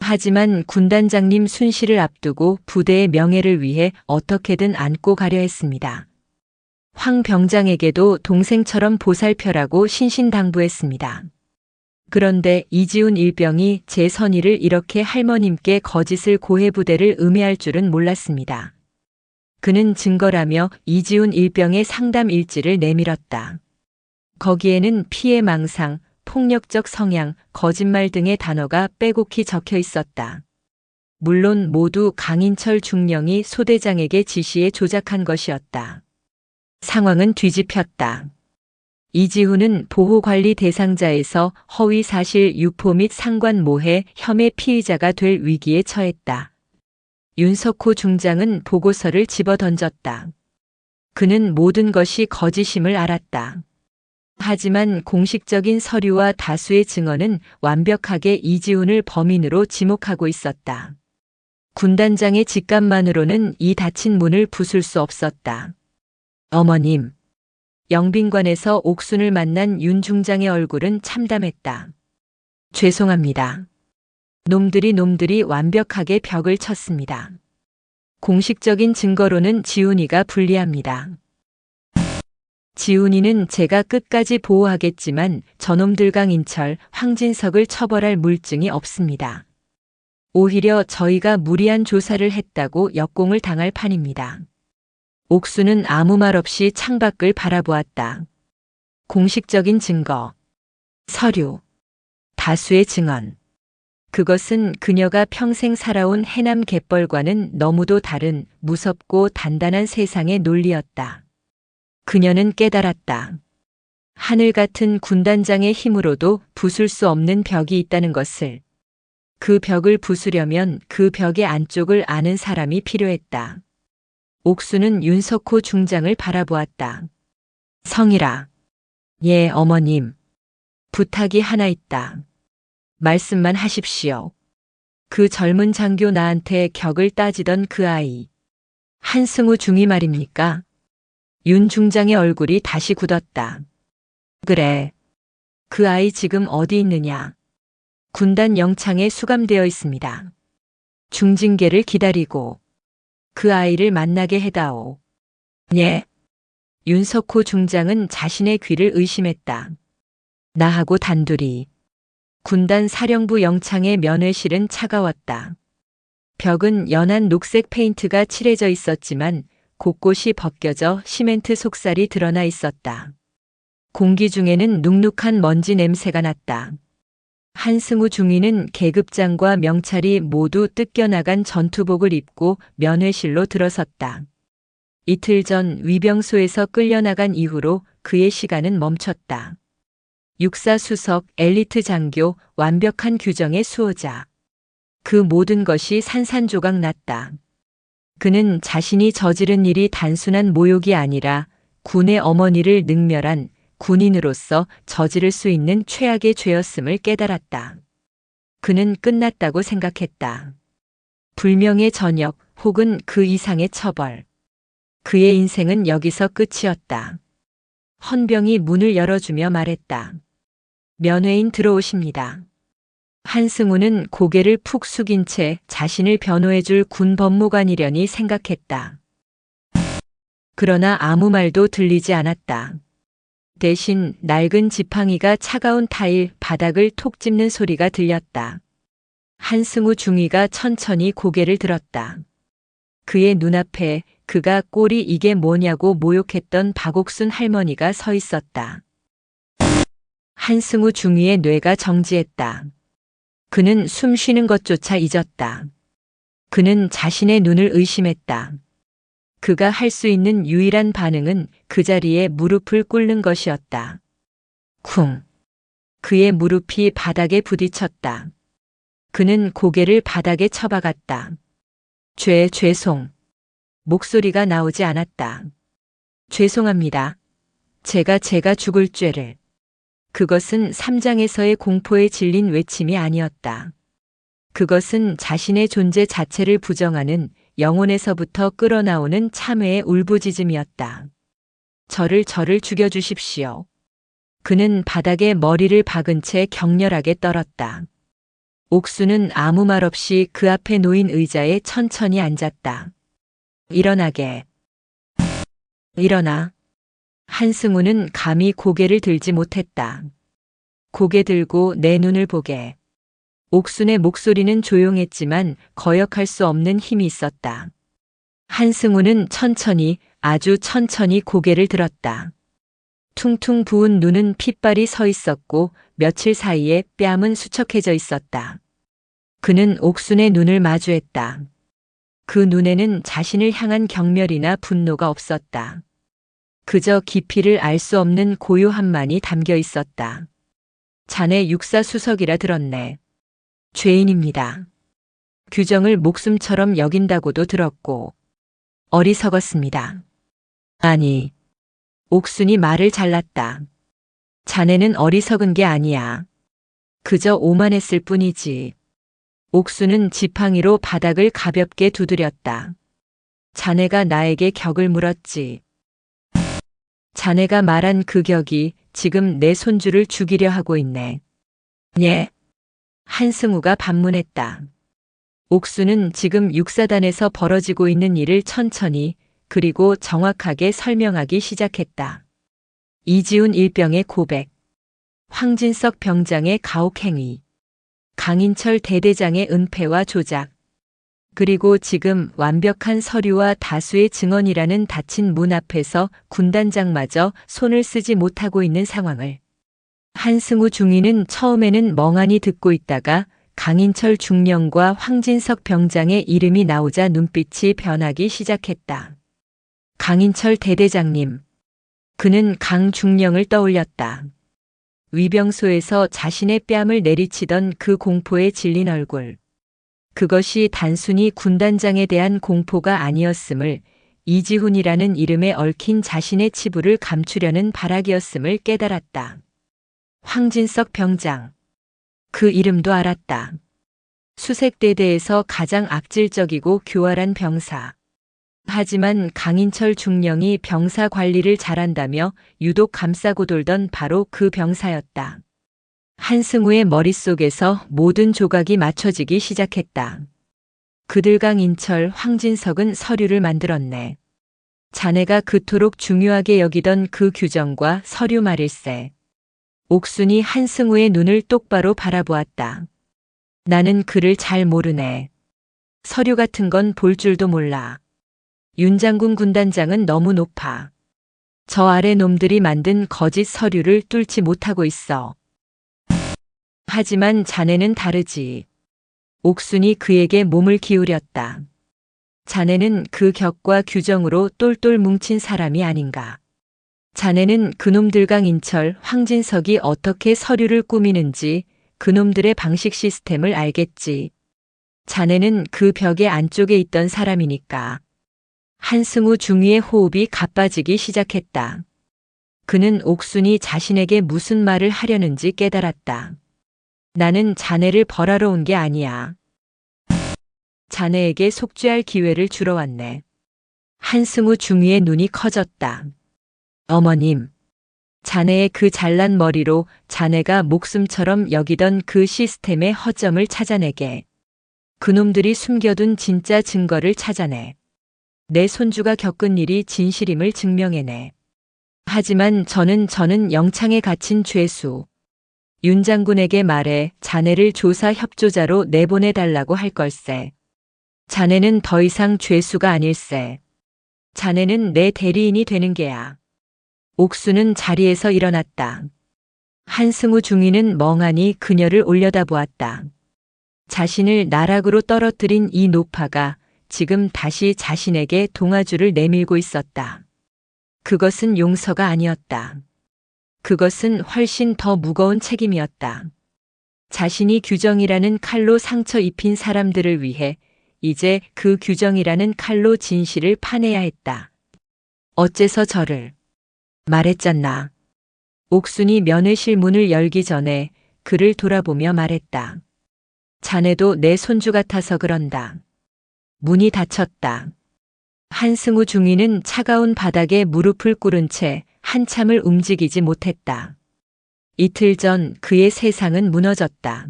하지만 군단장님 순시를 앞두고 부대의 명예를 위해 어떻게든 안고 가려 했습니다. 황 병장에게도 동생처럼 보살펴라고 신신당부했습니다. 그런데 이지훈 일병이 제 선의를 이렇게 할머님께 거짓을 고해 부대를 음해할 줄은 몰랐습니다. 그는 증거라며 이지훈 일병의 상담 일지를 내밀었다. 거기에는 피해 망상, 폭력적 성향, 거짓말 등의 단어가 빼곡히 적혀 있었다. 물론 모두 강인철 중령이 소대장에게 지시해 조작한 것이었다. 상황은 뒤집혔다. 이지훈은 보호관리 대상자에서 허위사실 유포 및 상관모해 혐의 피의자가 될 위기에 처했다. 윤석호 중장은 보고서를 집어던졌다. 그는 모든 것이 거짓임을 알았다. 하지만 공식적인 서류와 다수의 증언은 완벽하게 이지훈을 범인으로 지목하고 있었다. 군단장의 직감만으로는 이 닫힌 문을 부술 수 없었다. 어머님. 영빈관에서 옥순을 만난 윤 중장의 얼굴은 참담했다. 죄송합니다. 놈들이 완벽하게 벽을 쳤습니다. 공식적인 증거로는 지훈이가 불리합니다. 지훈이는 제가 끝까지 보호하겠지만 저놈들 강인철, 황진석을 처벌할 물증이 없습니다. 오히려 저희가 무리한 조사를 했다고 역공을 당할 판입니다. 옥수는 아무 말 없이 창밖을 바라보았다. 공식적인 증거, 서류, 다수의 증언. 그것은 그녀가 평생 살아온 해남 갯벌과는 너무도 다른 무섭고 단단한 세상의 논리였다. 그녀는 깨달았다. 하늘 같은 군단장의 힘으로도 부술 수 없는 벽이 있다는 것을, 그 벽을 부수려면 그 벽의 안쪽을 아는 사람이 필요했다. 옥수는 윤석호 중장을 바라보았다. 성이라. 예, 어머님. 부탁이 하나 있다. 말씀만 하십시오. 그 젊은 장교 나한테 격을 따지던 그 아이. 한승우 중이 말입니까? 윤 중장의 얼굴이 다시 굳었다. 그래. 그 아이 지금 어디 있느냐? 군단 영창에 수감되어 있습니다. 중징계를 기다리고 그 아이를 만나게 해다오. 예. 윤석호 중장은 자신의 귀를 의심했다. 나하고 단둘이. 군단 사령부 영창의 면회실은 차가웠다. 벽은 연한 녹색 페인트가 칠해져 있었지만 곳곳이 벗겨져 시멘트 속살이 드러나 있었다. 공기 중에는 눅눅한 먼지 냄새가 났다. 한승우 중위는 계급장과 명찰이 모두 뜯겨나간 전투복을 입고 면회실로 들어섰다. 이틀 전 위병소에서 끌려나간 이후로 그의 시간은 멈췄다. 육사 수석, 엘리트 장교, 완벽한 규정의 수호자. 그 모든 것이 산산조각 났다. 그는 자신이 저지른 일이 단순한 모욕이 아니라 군의 어머니를 능멸한 군인으로서 저지를 수 있는 최악의 죄였음을 깨달았다. 그는 끝났다고 생각했다. 불명의 전역 혹은 그 이상의 처벌. 그의 인생은 여기서 끝이었다. 헌병이 문을 열어주며 말했다. 면회인 들어오십니다. 한승우는 고개를 푹 숙인 채 자신을 변호해줄 군 법무관이려니 생각했다. 그러나 아무 말도 들리지 않았다. 대신 낡은 지팡이가 차가운 타일 바닥을 톡 찝는 소리가 들렸다. 한승우 중위가 천천히 고개를 들었다. 그의 눈앞에 그가 꼴이 이게 뭐냐고 모욕했던 박옥순 할머니가 서 있었다. 한승우 중위의 뇌가 정지했다. 그는 숨 쉬는 것조차 잊었다. 그는 자신의 눈을 의심했다. 그가 할 수 있는 유일한 반응은 그 자리에 무릎을 꿇는 것이었다. 쿵. 그의 무릎이 바닥에 부딪혔다. 그는 고개를 바닥에 쳐박았다. 죄송. 목소리가 나오지 않았다. 죄송합니다. 제가 죽을 죄를. 그것은 삼장에서의 공포에 질린 외침이 아니었다. 그것은 자신의 존재 자체를 부정하는 영혼에서부터 끌어나오는 참회의 울부짖음이었다. 저를 죽여주십시오. 그는 바닥에 머리를 박은 채 격렬하게 떨었다. 옥수는 아무 말 없이 그 앞에 놓인 의자에 천천히 앉았다. 일어나게. 일어나. 한승우는 감히 고개를 들지 못했다. 고개 들고 내 눈을 보게. 옥순의 목소리는 조용했지만 거역할 수 없는 힘이 있었다. 한승우는 천천히, 아주 천천히 고개를 들었다. 퉁퉁 부은 눈은 핏발이 서 있었고 며칠 사이에 뺨은 수척해져 있었다. 그는 옥순의 눈을 마주했다. 그 눈에는 자신을 향한 경멸이나 분노가 없었다. 그저 깊이를 알 수 없는 고요함만이 담겨 있었다. 자네 육사 수석이라 들었네. 죄인입니다. 규정을 목숨처럼 여긴다고도 들었고 어리석었습니다. 아니, 옥순이 말을 잘랐다. 자네는 어리석은 게 아니야. 그저 오만했을 뿐이지. 옥순은 지팡이로 바닥을 가볍게 두드렸다. 자네가 나에게 격을 물었지. 자네가 말한 그 격이 지금 내 손주를 죽이려 하고 있네. 예. 한승우가 반문했다. 옥수는 지금 육사단에서 벌어지고 있는 일을 천천히 그리고 정확하게 설명하기 시작했다. 이지훈 일병의 고백, 황진석 병장의 가혹행위, 강인철 대대장의 은폐와 조작, 그리고 지금 완벽한 서류와 다수의 증언이라는 닫힌 문 앞에서 군단장마저 손을 쓰지 못하고 있는 상황을. 한승우 중위는 처음에는 멍하니 듣고 있다가 강인철 중령과 황진석 병장의 이름이 나오자 눈빛이 변하기 시작했다. 강인철 대대장님. 그는 강중령을 떠올렸다. 위병소에서 자신의 뺨을 내리치던 그 공포에 질린 얼굴. 그것이 단순히 군단장에 대한 공포가 아니었음을, 이지훈이라는 이름에 얽힌 자신의 치부를 감추려는 발악이었음을 깨달았다. 황진석 병장. 그 이름도 알았다. 수색대대에서 가장 악질적이고 교활한 병사. 하지만 강인철 중령이 병사 관리를 잘한다며 유독 감싸고 돌던 바로 그 병사였다. 한승우의 머릿속에서 모든 조각이 맞춰지기 시작했다. 그들 강인철, 황진석은 서류를 만들었네. 자네가 그토록 중요하게 여기던 그 규정과 서류 말일세. 옥순이 한승우의 눈을 똑바로 바라보았다. 나는 그를 잘 모르네. 서류 같은 건 볼 줄도 몰라. 윤장군 군단장은 너무 높아. 저 아래 놈들이 만든 거짓 서류를 뚫지 못하고 있어. 하지만 자네는 다르지. 옥순이 그에게 몸을 기울였다. 자네는 그 격과 규정으로 똘똘 뭉친 사람이 아닌가. 자네는 그놈들 강인철, 황진석이 어떻게 서류를 꾸미는지, 그놈들의 방식 시스템을 알겠지. 자네는 그 벽의 안쪽에 있던 사람이니까. 한승우 중위의 호흡이 가빠지기 시작했다. 그는 옥순이 자신에게 무슨 말을 하려는지 깨달았다. 나는 자네를 벌하러 온 게 아니야. 자네에게 속죄할 기회를 주러 왔네. 한승우 중위의 눈이 커졌다. 어머님, 자네의 그 잘난 머리로 자네가 목숨처럼 여기던 그 시스템의 허점을 찾아내게. 그놈들이 숨겨둔 진짜 증거를 찾아내. 내 손주가 겪은 일이 진실임을 증명해내. 하지만 저는 영창에 갇힌 죄수. 윤 장군에게 말해 자네를 조사 협조자로 내보내달라고 할 걸세. 자네는 더 이상 죄수가 아닐세. 자네는 내 대리인이 되는 게야. 옥수는 자리에서 일어났다. 한승우 중위는 멍하니 그녀를 올려다보았다. 자신을 나락으로 떨어뜨린 이 노파가 지금 다시 자신에게 동아줄을 내밀고 있었다. 그것은 용서가 아니었다. 그것은 훨씬 더 무거운 책임이었다. 자신이 규정이라는 칼로 상처 입힌 사람들을 위해 이제 그 규정이라는 칼로 진실을 파내야 했다. 어째서 저를 말했잖나. 옥순이 면회실 문을 열기 전에 그를 돌아보며 말했다. 자네도 내 손주 같아서 그런다. 문이 닫혔다. 한승우 중위는 차가운 바닥에 무릎을 꿇은 채 한참을 움직이지 못했다. 이틀 전 그의 세상은 무너졌다.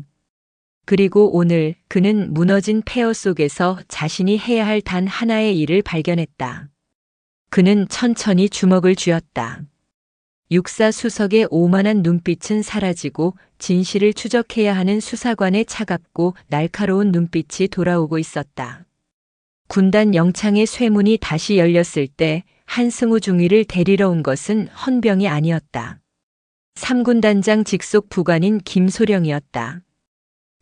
그리고 오늘 그는 무너진 폐허 속에서 자신이 해야 할 단 하나의 일을 발견했다. 그는 천천히 주먹을 쥐었다. 육사 수석의 오만한 눈빛은 사라지고 진실을 추적해야 하는 수사관의 차갑고 날카로운 눈빛이 돌아오고 있었다. 군단 영창의 쇠문이 다시 열렸을 때 한승우 중위를 데리러 온 것은 헌병이 아니었다. 3군단장 직속 부관인 김소령이었다.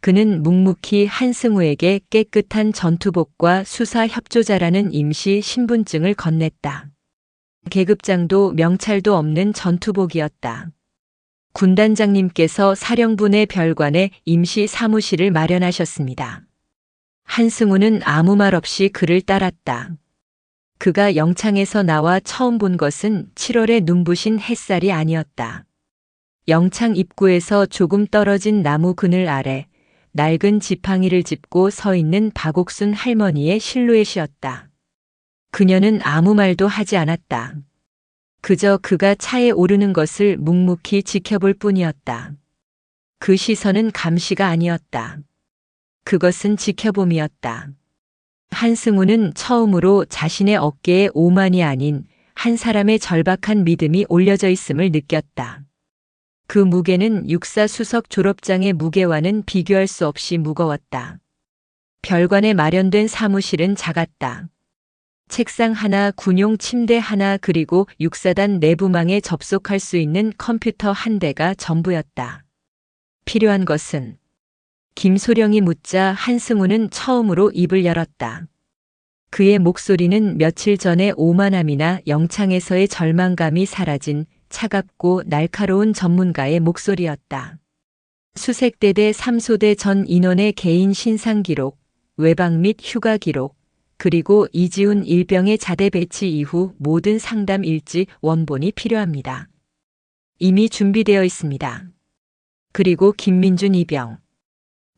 그는 묵묵히 한승우에게 깨끗한 전투복과 수사 협조자라는 임시 신분증을 건넸다. 계급장도 명찰도 없는 전투복이었다. 군단장님께서 사령부 내 별관에 임시 사무실을 마련하셨습니다. 한승우는 아무 말 없이 그를 따랐다. 그가 영창에서 나와 처음 본 것은 7월의 눈부신 햇살이 아니었다. 영창 입구에서 조금 떨어진 나무 그늘 아래 낡은 지팡이를 짚고 서 있는 박옥순 할머니의 실루엣이었다. 그녀는 아무 말도 하지 않았다. 그저 그가 차에 오르는 것을 묵묵히 지켜볼 뿐이었다. 그 시선은 감시가 아니었다. 그것은 지켜봄이었다. 한승우는 처음으로 자신의 어깨에 오만이 아닌 한 사람의 절박한 믿음이 올려져 있음을 느꼈다. 그 무게는 육사 수석 졸업장의 무게와는 비교할 수 없이 무거웠다. 별관에 마련된 사무실은 작았다. 책상 하나, 군용 침대 하나, 그리고 육사단 내부망에 접속할 수 있는 컴퓨터 한 대가 전부였다. 필요한 것은? 김소령이 묻자 한승우는 처음으로 입을 열었다. 그의 목소리는 며칠 전에 오만함이나 영창에서의 절망감이 사라진 차갑고 날카로운 전문가의 목소리였다. 수색대대 3소대 전 인원의 개인 신상 기록, 외박 및 휴가 기록, 그리고 이지훈 일병의 자대 배치 이후 모든 상담 일지 원본이 필요합니다. 이미 준비되어 있습니다. 그리고 김민준 이병,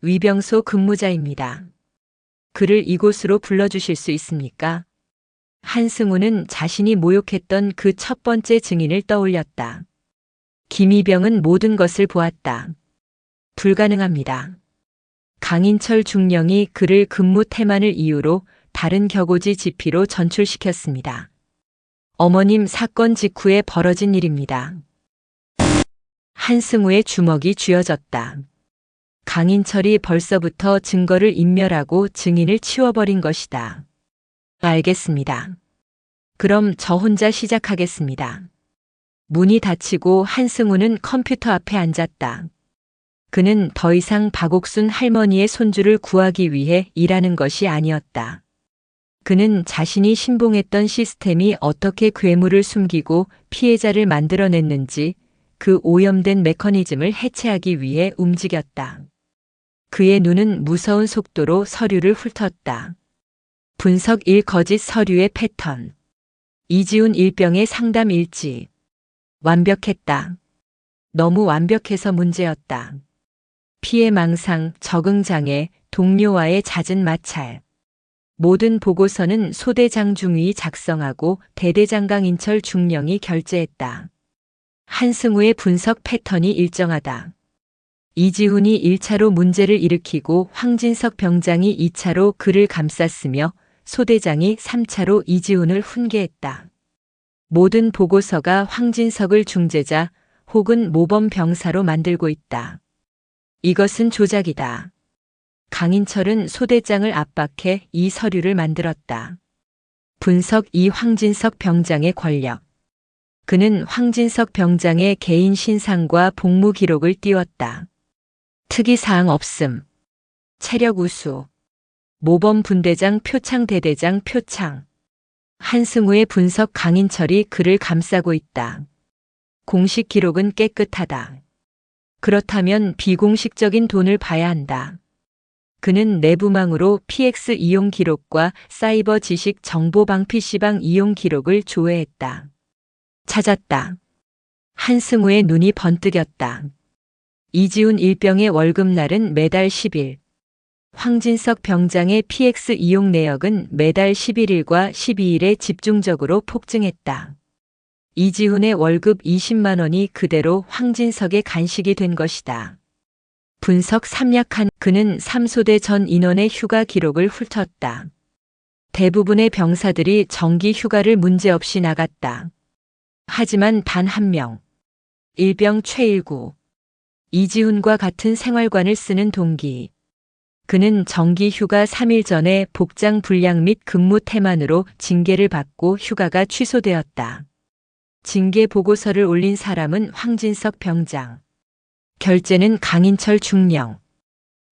위병소 근무자입니다. 그를 이곳으로 불러주실 수 있습니까? 한승우는 자신이 모욕했던 그 첫 번째 증인을 떠올렸다. 김이병은 모든 것을 보았다. 불가능합니다. 강인철 중령이 그를 근무 태만을 이유로 다른 격오지 지피로 전출시켰습니다. 어머님, 사건 직후에 벌어진 일입니다. 한승우의 주먹이 쥐어졌다. 강인철이 벌써부터 증거를 인멸하고 증인을 치워버린 것이다. 알겠습니다. 그럼 저 혼자 시작하겠습니다. 문이 닫히고 한승우는 컴퓨터 앞에 앉았다. 그는 더 이상 박옥순 할머니의 손주를 구하기 위해 일하는 것이 아니었다. 그는 자신이 신봉했던 시스템이 어떻게 괴물을 숨기고 피해자를 만들어냈는지 그 오염된 메커니즘을 해체하기 위해 움직였다. 그의 눈은 무서운 속도로 서류를 훑었다. 분석 1 거짓 서류의 패턴. 이지훈 일병의 상담 일지. 완벽했다. 너무 완벽해서 문제였다. 피해 망상, 적응장애, 동료와의 잦은 마찰. 모든 보고서는 소대장 중위이 작성하고 대대장 강인철 중령이 결재했다. 한승우의 분석 패턴이 일정하다. 이지훈이 1차로 문제를 일으키고 황진석 병장이 2차로 그를 감쌌으며 소대장이 3차로 이지훈을 훈계했다. 모든 보고서가 황진석을 중재자 혹은 모범 병사로 만들고 있다. 이것은 조작이다. 강인철은 소대장을 압박해 이 서류를 만들었다. 분석 2 황진석 병장의 권력. 그는 황진석 병장의 개인 신상과 복무 기록을 띄웠다. 특이사항 없음. 체력 우수. 모범 분대장 표창 대대장 표창. 한승우의 분석 강인철이 그를 감싸고 있다. 공식 기록은 깨끗하다. 그렇다면 비공식적인 돈을 봐야 한다. 그는 내부망으로 PX 이용 기록과 사이버 지식 정보방 PC방 이용 기록을 조회했다. 찾았다. 한승우의 눈이 번뜩였다. 이지훈 일병의 월급날은 매달 10일. 황진석 병장의 PX 이용 내역은 매달 11일과 12일에 집중적으로 폭증했다. 이지훈의 월급 20만 원이 그대로 황진석의 간식이 된 것이다. 분석 3약한 그는 3소대 전 인원의 휴가 기록을 훑었다. 대부분의 병사들이 정기 휴가를 문제없이 나갔다. 하지만 단 한 명. 일병 최일구. 이지훈과 같은 생활관을 쓰는 동기. 그는 정기 휴가 3일 전에 복장 불량 및 근무 태만으로 징계를 받고 휴가가 취소되었다. 징계 보고서를 올린 사람은 황진석 병장. 결재는 강인철 중령.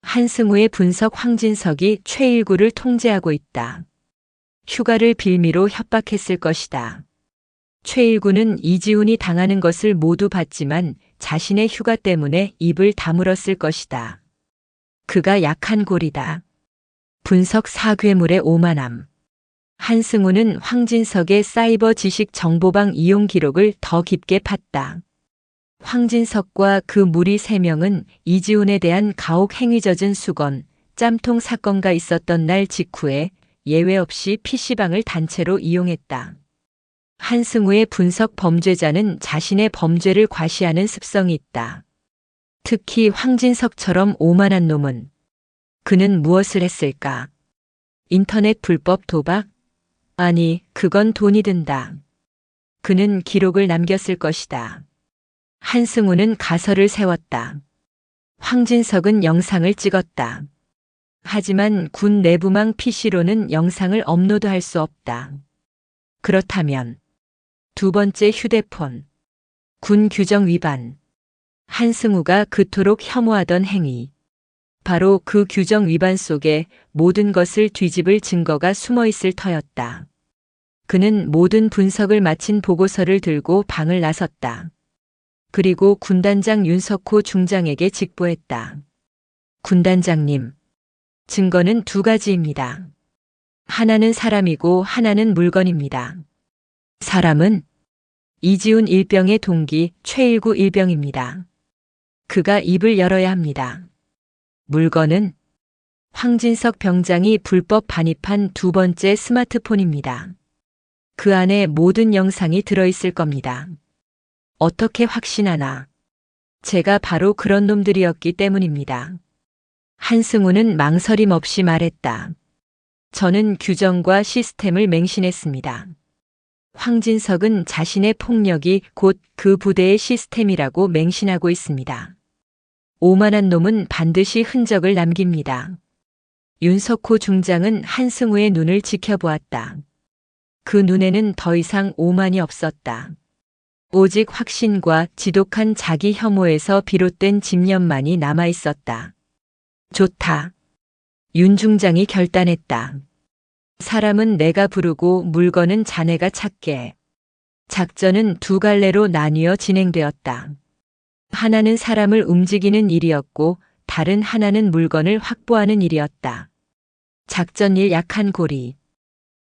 한승우의 분석 황진석이 최일구를 통제하고 있다. 휴가를 빌미로 협박했을 것이다. 최일구는 이지훈이 당하는 것을 모두 봤지만 자신의 휴가 때문에 입을 다물었을 것이다. 그가 약한 골이다. 분석 4 괴물의 오만함. 한승우는 황진석의 사이버 지식 정보방 이용 기록을 더 깊게 팠다. 황진석과 그 무리 3명은 이지훈에 대한 가혹 행위 젖은 수건, 짬통 사건가 있었던 날 직후에 예외 없이 PC방을 단체로 이용했다. 한승우의 분석 범죄자는 자신의 범죄를 과시하는 습성이 있다. 특히 황진석처럼 오만한 놈은. 그는 무엇을 했을까? 인터넷 불법 도박? 아니, 그건 돈이 든다. 그는 기록을 남겼을 것이다. 한승우는 가설을 세웠다. 황진석은 영상을 찍었다. 하지만 군 내부망 PC로는 영상을 업로드할 수 없다. 그렇다면 두 번째 휴대폰. 군 규정 위반. 한승우가 그토록 혐오하던 행위. 바로 그 규정 위반 속에 모든 것을 뒤집을 증거가 숨어 있을 터였다. 그는 모든 분석을 마친 보고서를 들고 방을 나섰다. 그리고 군단장 윤석호 중장에게 직보했다. 군단장님, 증거는 두 가지입니다. 하나는 사람이고 하나는 물건입니다. 사람은 이지훈 일병의 동기 최일구 일병입니다. 그가 입을 열어야 합니다. 물건은 황진석 병장이 불법 반입한 두 번째 스마트폰입니다. 그 안에 모든 영상이 들어있을 겁니다. 어떻게 확신하나? 제가 바로 그런 놈들이었기 때문입니다. 한승우는 망설임 없이 말했다. 저는 규정과 시스템을 맹신했습니다. 황진석은 자신의 폭력이 곧 그 부대의 시스템이라고 맹신하고 있습니다. 오만한 놈은 반드시 흔적을 남깁니다. 윤석호 중장은 한승우의 눈을 지켜보았다. 그 눈에는 더 이상 오만이 없었다. 오직 확신과 지독한 자기 혐오에서 비롯된 집념만이 남아 있었다. 좋다. 윤 중장이 결단했다. 사람은 내가 부르고 물건은 자네가 찾게. 작전은 두 갈래로 나뉘어 진행되었다. 하나는 사람을 움직이는 일이었고 다른 하나는 물건을 확보하는 일이었다. 작전일 약한 고리.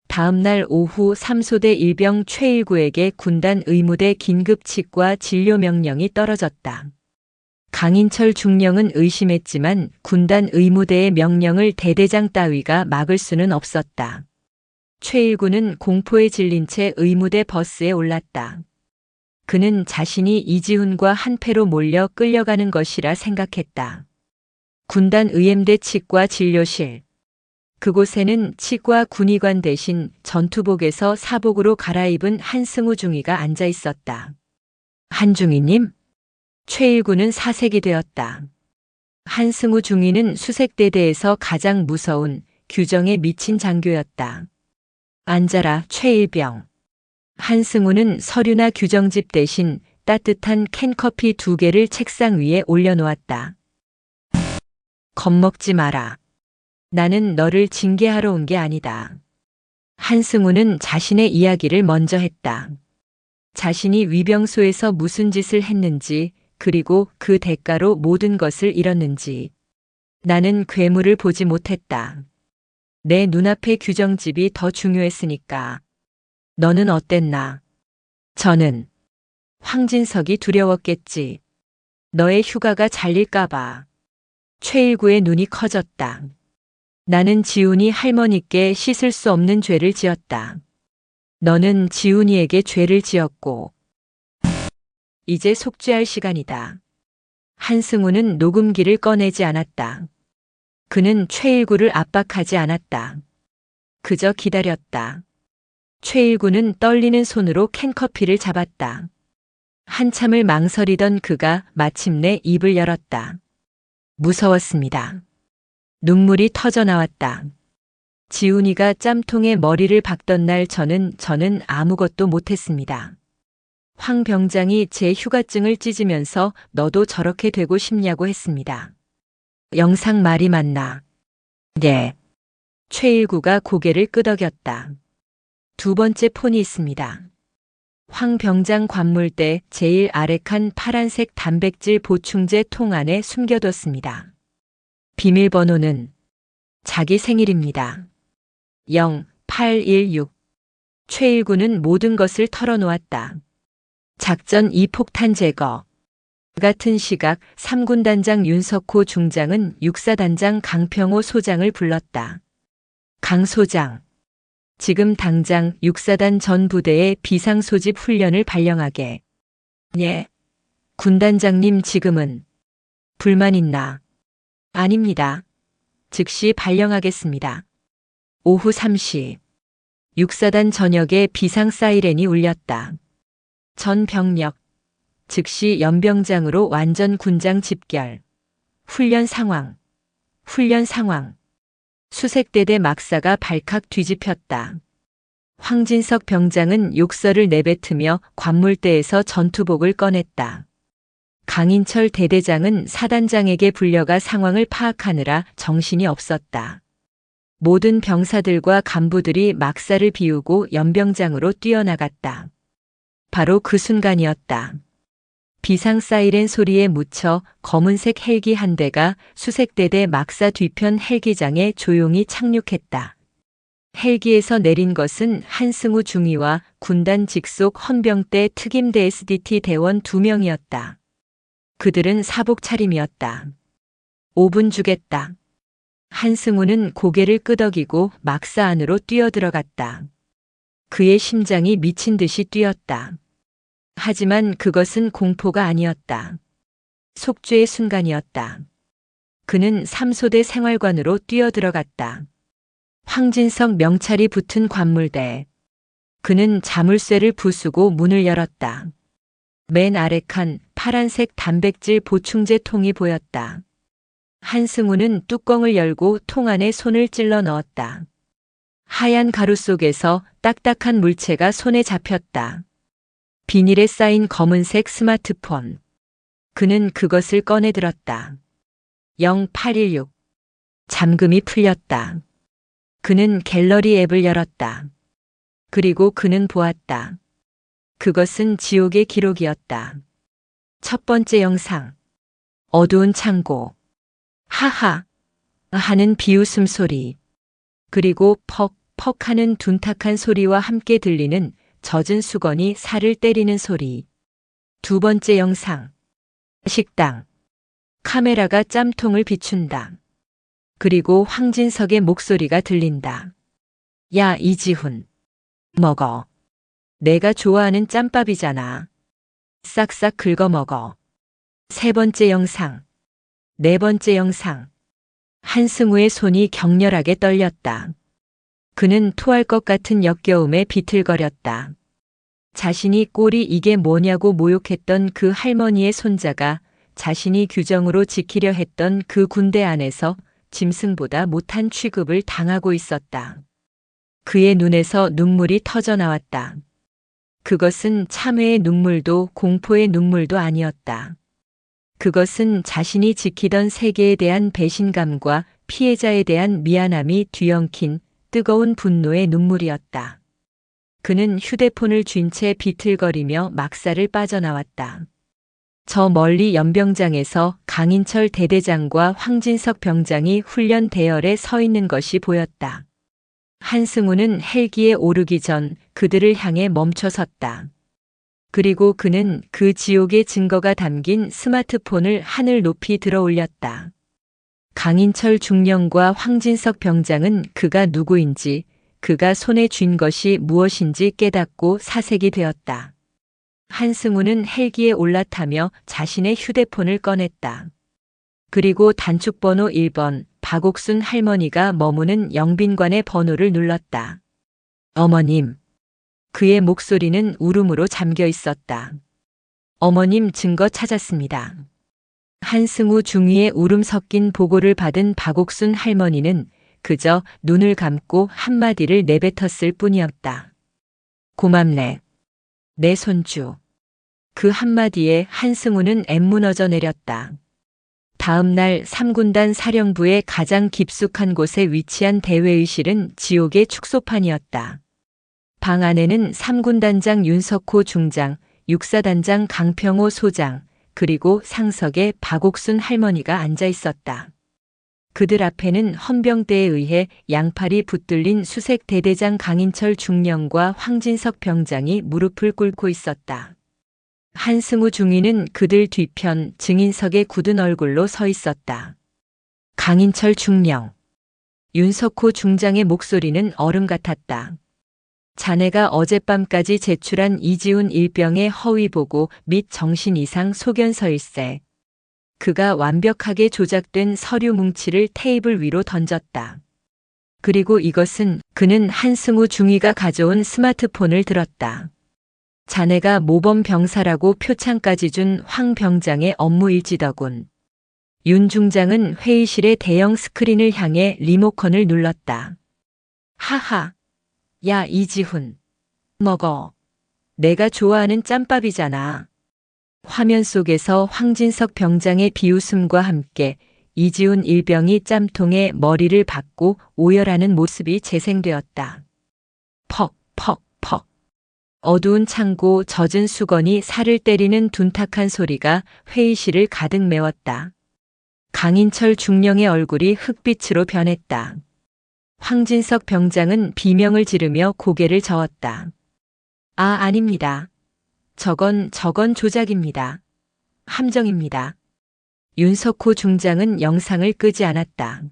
다음 날 오후 3소대 일병 최일구에게 군단 의무대 긴급 치과 진료 명령이 떨어졌다. 강인철 중령은 의심했지만 군단 의무대의 명령을 대대장 따위가 막을 수는 없었다. 최일구는 공포에 질린 채 의무대 버스에 올랐다. 그는 자신이 이지훈과 한패로 몰려 끌려가는 것이라 생각했다. 군단 의엠대 치과 진료실. 그곳에는 치과 군의관 대신 전투복에서 사복으로 갈아입은 한승우 중위가 앉아 있었다. 한중위님? 최일구는 사색이 되었다. 한승우 중위는 수색대대에서 가장 무서운 규정에 미친 장교였다. 앉아라, 최일병. 한승우는 서류나 규정집 대신 따뜻한 캔커피 2개를 책상 위에 올려놓았다. 겁먹지 마라. 나는 너를 징계하러 온 게 아니다. 한승우는 자신의 이야기를 먼저 했다. 자신이 위병소에서 무슨 짓을 했는지, 그리고 그 대가로 모든 것을 잃었는지. 나는 괴물을 보지 못했다. 내 눈앞의 규정집이 더 중요했으니까. 너는 어땠나? 저는 황진석이 두려웠겠지. 너의 휴가가 잘릴까봐. 최일구의 눈이 커졌다. 나는 지훈이 할머니께 씻을 수 없는 죄를 지었다. 너는 지훈이에게 죄를 지었고. 이제 속죄할 시간이다. 한승우는 녹음기를 꺼내지 않았다. 그는 최일구를 압박하지 않았다. 그저 기다렸다. 최일구는 떨리는 손으로 캔커피를 잡았다. 한참을 망설이던 그가 마침내 입을 열었다. 무서웠습니다. 눈물이 터져 나왔다. 지훈이가 짬통에 머리를 박던 날 저는 아무것도 못했습니다. 황 병장이 제 휴가증을 찢으면서 너도 저렇게 되고 싶냐고 했습니다. 영상 말이 맞나? 네. 최일구가 고개를 끄덕였다. 두 번째 폰이 있습니다. 황 병장 관물대 제일 아래 칸 파란색 단백질 보충제 통 안에 숨겨뒀습니다. 비밀번호는 자기 생일입니다. 0816. 최일구는 모든 것을 털어놓았다. 작전 2폭탄 제거. 같은 시각 3군단장 윤석호 중장은 육사단장 강평호 소장을 불렀다. 강 소장. 지금 당장 육사단 전 부대의 비상소집 훈련을 발령하게. 예. 군단장님 지금은 불만 있나? 아닙니다. 즉시 발령하겠습니다. 오후 3시. 육사단 전역에 비상 사이렌이 울렸다. 전 병력. 즉시 연병장으로 완전 군장 집결. 훈련 상황. 훈련 상황. 수색대대 막사가 발칵 뒤집혔다. 황진석 병장은 욕설을 내뱉으며 관물대에서 전투복을 꺼냈다. 강인철 대대장은 사단장에게 불려가 상황을 파악하느라 정신이 없었다. 모든 병사들과 간부들이 막사를 비우고 연병장으로 뛰어나갔다. 바로 그 순간이었다. 비상 사이렌 소리에 묻혀 검은색 헬기 한 대가 수색대대 막사 뒤편 헬기장에 조용히 착륙했다. 헬기에서 내린 것은 한승우 중위와 군단 직속 헌병대 특임대 SDT 대원 2명이었다. 그들은 사복 차림이었다. 5분 주겠다. 한승우는 고개를 끄덕이고 막사 안으로 뛰어들어갔다. 그의 심장이 미친 듯이 뛰었다. 하지만 그것은 공포가 아니었다. 속죄의 순간이었다. 그는 3소대 생활관으로 뛰어들어갔다. 황진석 명찰이 붙은 관물대. 그는 자물쇠를 부수고 문을 열었다. 맨 아래 칸 파란색 단백질 보충제 통이 보였다. 한승우는 뚜껑을 열고 통 안에 손을 찔러 넣었다. 하얀 가루 속에서 딱딱한 물체가 손에 잡혔다. 비닐에 쌓인 검은색 스마트폰. 그는 그것을 꺼내 들었다. 0816. 잠금이 풀렸다. 그는 갤러리 앱을 열었다. 그리고 그는 보았다. 그것은 지옥의 기록이었다. 첫 번째 영상. 어두운 창고. 하하 하는 비웃음 소리. 그리고 퍽 하는 둔탁한 소리와 함께 들리는 젖은 수건이 살을 때리는 소리. 두 번째 영상. 식당. 카메라가 짬통을 비춘다. 그리고 황진석의 목소리가 들린다. 야, 이지훈. 먹어. 내가 좋아하는 짬밥이잖아. 싹싹 긁어 먹어. 세 번째 영상. 네 번째 영상. 한승우의 손이 격렬하게 떨렸다. 그는 토할 것 같은 역겨움에 비틀거렸다. 자신이 꼴이 이게 뭐냐고 모욕했던 그 할머니의 손자가 자신이 규정으로 지키려 했던 그 군대 안에서 짐승보다 못한 취급을 당하고 있었다. 그의 눈에서 눈물이 터져 나왔다. 그것은 참회의 눈물도 공포의 눈물도 아니었다. 그것은 자신이 지키던 세계에 대한 배신감과 피해자에 대한 미안함이 뒤엉킨 뜨거운 분노의 눈물이었다. 그는 휴대폰을 쥔 채 비틀거리며 막사를 빠져나왔다. 저 멀리 연병장에서 강인철 대대장과 황진석 병장이 훈련 대열에 서 있는 것이 보였다. 한승우는 헬기에 오르기 전 그들을 향해 멈춰섰다. 그리고 그는 그 지옥의 증거가 담긴 스마트폰을 하늘 높이 들어 올렸다. 강인철 중령과 황진석 병장은 그가 누구인지, 그가 손에 쥔 것이 무엇인지 깨닫고 사색이 되었다. 한승우는 헬기에 올라타며 자신의 휴대폰을 꺼냈다. 그리고 단축번호 1번 박옥순 할머니가 머무는 영빈관의 번호를 눌렀다. 어머님. 그의 목소리는 울음으로 잠겨 있었다. 어머님, 증거 찾았습니다. 한승우 중위의 울음 섞인 보고를 받은 박옥순 할머니는 그저 눈을 감고 한마디를 내뱉었을 뿐이었다. 고맙네. 내 손주. 그 한마디에 한승우는 앵무너져 내렸다. 다음 날 3군단 사령부의 가장 깊숙한 곳에 위치한 대회의실은 지옥의 축소판이었다. 방 안에는 3군단장 윤석호 중장, 육사단장 강평호 소장, 그리고 상석에 박옥순 할머니가 앉아 있었다. 그들 앞에는 헌병대에 의해 양팔이 붙들린 수색 대대장 강인철 중령과 황진석 병장이 무릎을 꿇고 있었다. 한승우 중위는 그들 뒤편 증인석에 굳은 얼굴로 서 있었다. 강인철 중령. 윤석호 중장의 목소리는 얼음 같았다. 자네가 어젯밤까지 제출한 이지훈 일병의 허위 보고 및 정신 이상 소견서일세. 그가 완벽하게 조작된 서류 뭉치를 테이블 위로 던졌다. 그리고 이것은 그는 한승우 중위가 가져온 스마트폰을 들었다. 자네가 모범 병사라고 표창까지 준 황 병장의 업무 일지더군. 윤 중장은 회의실의 대형 스크린을 향해 리모컨을 눌렀다. 하하. 야, 이지훈. 먹어. 내가 좋아하는 짬밥이잖아. 화면 속에서 황진석 병장의 비웃음과 함께 이지훈 일병이 짬통에 머리를 박고 오열하는 모습이 재생되었다. 퍽, 퍽, 퍽. 어두운 창고 젖은 수건이 살을 때리는 둔탁한 소리가 회의실을 가득 메웠다. 강인철 중령의 얼굴이 흑빛으로 변했다. 황진석 병장은 비명을 지르며 고개를 저었다. 아, 아닙니다. 저건 조작입니다. 함정입니다. 윤석호 중장은 영상을 끄지 않았다.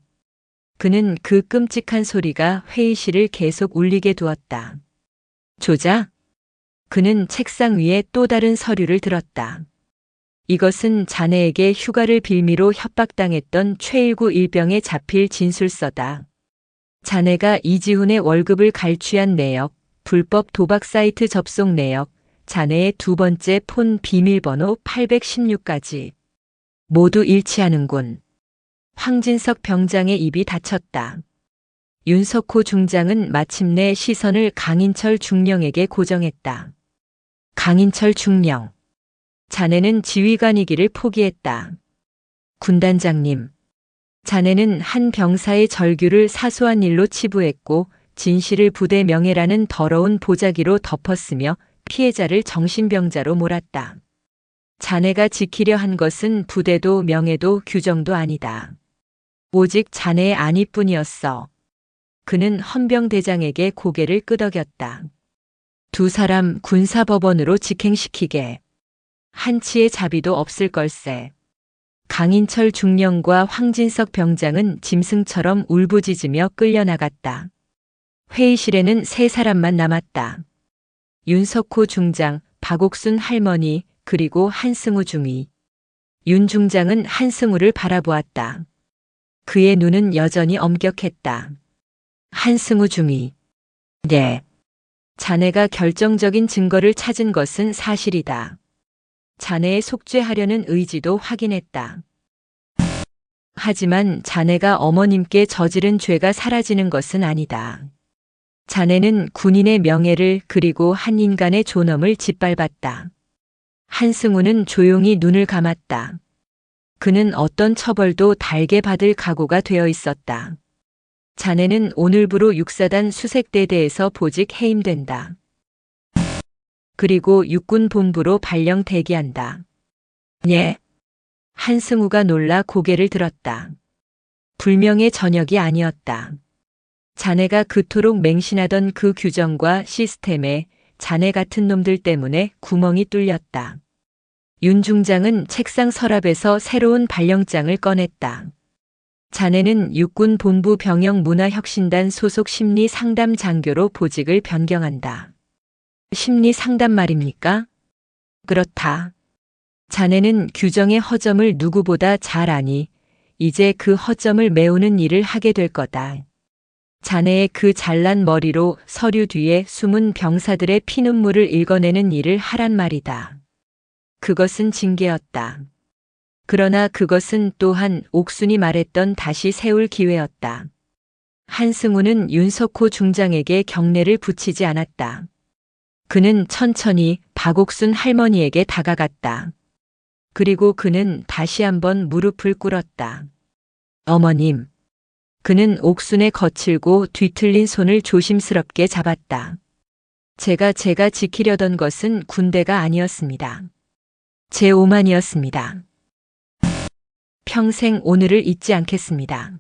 그는 그 끔찍한 소리가 회의실을 계속 울리게 두었다. 조작? 그는 책상 위에 또 다른 서류를 들었다. 이것은 자네에게 휴가를 빌미로 협박당했던 최일구 일병에 잡힐 진술서다. 자네가 이지훈의 월급을 갈취한 내역, 불법 도박 사이트 접속 내역, 자네의 두 번째 폰 비밀번호 816까지 모두 일치하는군. 황진석 병장의 입이 닫혔다. 윤석호 중장은 마침내 시선을 강인철 중령에게 고정했다. 강인철 중령. 자네는 지휘관이기를 포기했다. 군단장님. 자네는 한 병사의 절규를 사소한 일로 치부했고 진실을 부대 명예라는 더러운 보자기로 덮었으며 피해자를 정신병자로 몰았다. 자네가 지키려 한 것은 부대도 명예도 규정도 아니다. 오직 자네의 안위뿐이었어. 그는 헌병대장에게 고개를 끄덕였다. 두 사람 군사법원으로 직행시키게. 한치의 자비도 없을 걸세. 강인철 중령과 황진석 병장은 짐승처럼 울부짖으며 끌려나갔다. 회의실에는 세 사람만 남았다. 윤석호 중장, 박옥순 할머니, 그리고 한승우 중위. 윤 중장은 한승우를 바라보았다. 그의 눈은 여전히 엄격했다. 한승우 중위. 네. 자네가 결정적인 증거를 찾은 것은 사실이다. 자네의 속죄하려는 의지도 확인했다. 하지만 자네가 어머님께 저지른 죄가 사라지는 것은 아니다. 자네는 군인의 명예를 그리고 한 인간의 존엄을 짓밟았다. 한승우는 조용히 눈을 감았다. 그는 어떤 처벌도 달게 받을 각오가 되어 있었다. 자네는 오늘부로 육사단 수색대대에서 보직 해임된다. 그리고 육군본부로 발령 대기한다. 예. 한승우가 놀라 고개를 들었다. 불명의 저녁이 아니었다. 자네가 그토록 맹신하던 그 규정과 시스템에 자네 같은 놈들 때문에 구멍이 뚫렸다. 윤 중장은 책상 서랍에서 새로운 발령장을 꺼냈다. 자네는 육군본부 병영문화혁신단 소속 심리상담 장교로 보직을 변경한다. 심리상담 말입니까? 그렇다. 자네는 규정의 허점을 누구보다 잘 아니 이제 그 허점을 메우는 일을 하게 될 거다. 자네의 그 잘난 머리로 서류 뒤에 숨은 병사들의 피눈물을 읽어내는 일을 하란 말이다. 그것은 징계였다. 그러나 그것은 또한 옥순이 말했던 다시 세울 기회였다. 한승우는 윤석호 중장에게 경례를 붙이지 않았다. 그는 천천히 박옥순 할머니에게 다가갔다. 그리고 그는 다시 한번 무릎을 꿇었다. 어머님. 그는 옥순의 거칠고 뒤틀린 손을 조심스럽게 잡았다. 제가 지키려던 것은 군대가 아니었습니다. 제 오만이었습니다. 평생 오늘을 잊지 않겠습니다.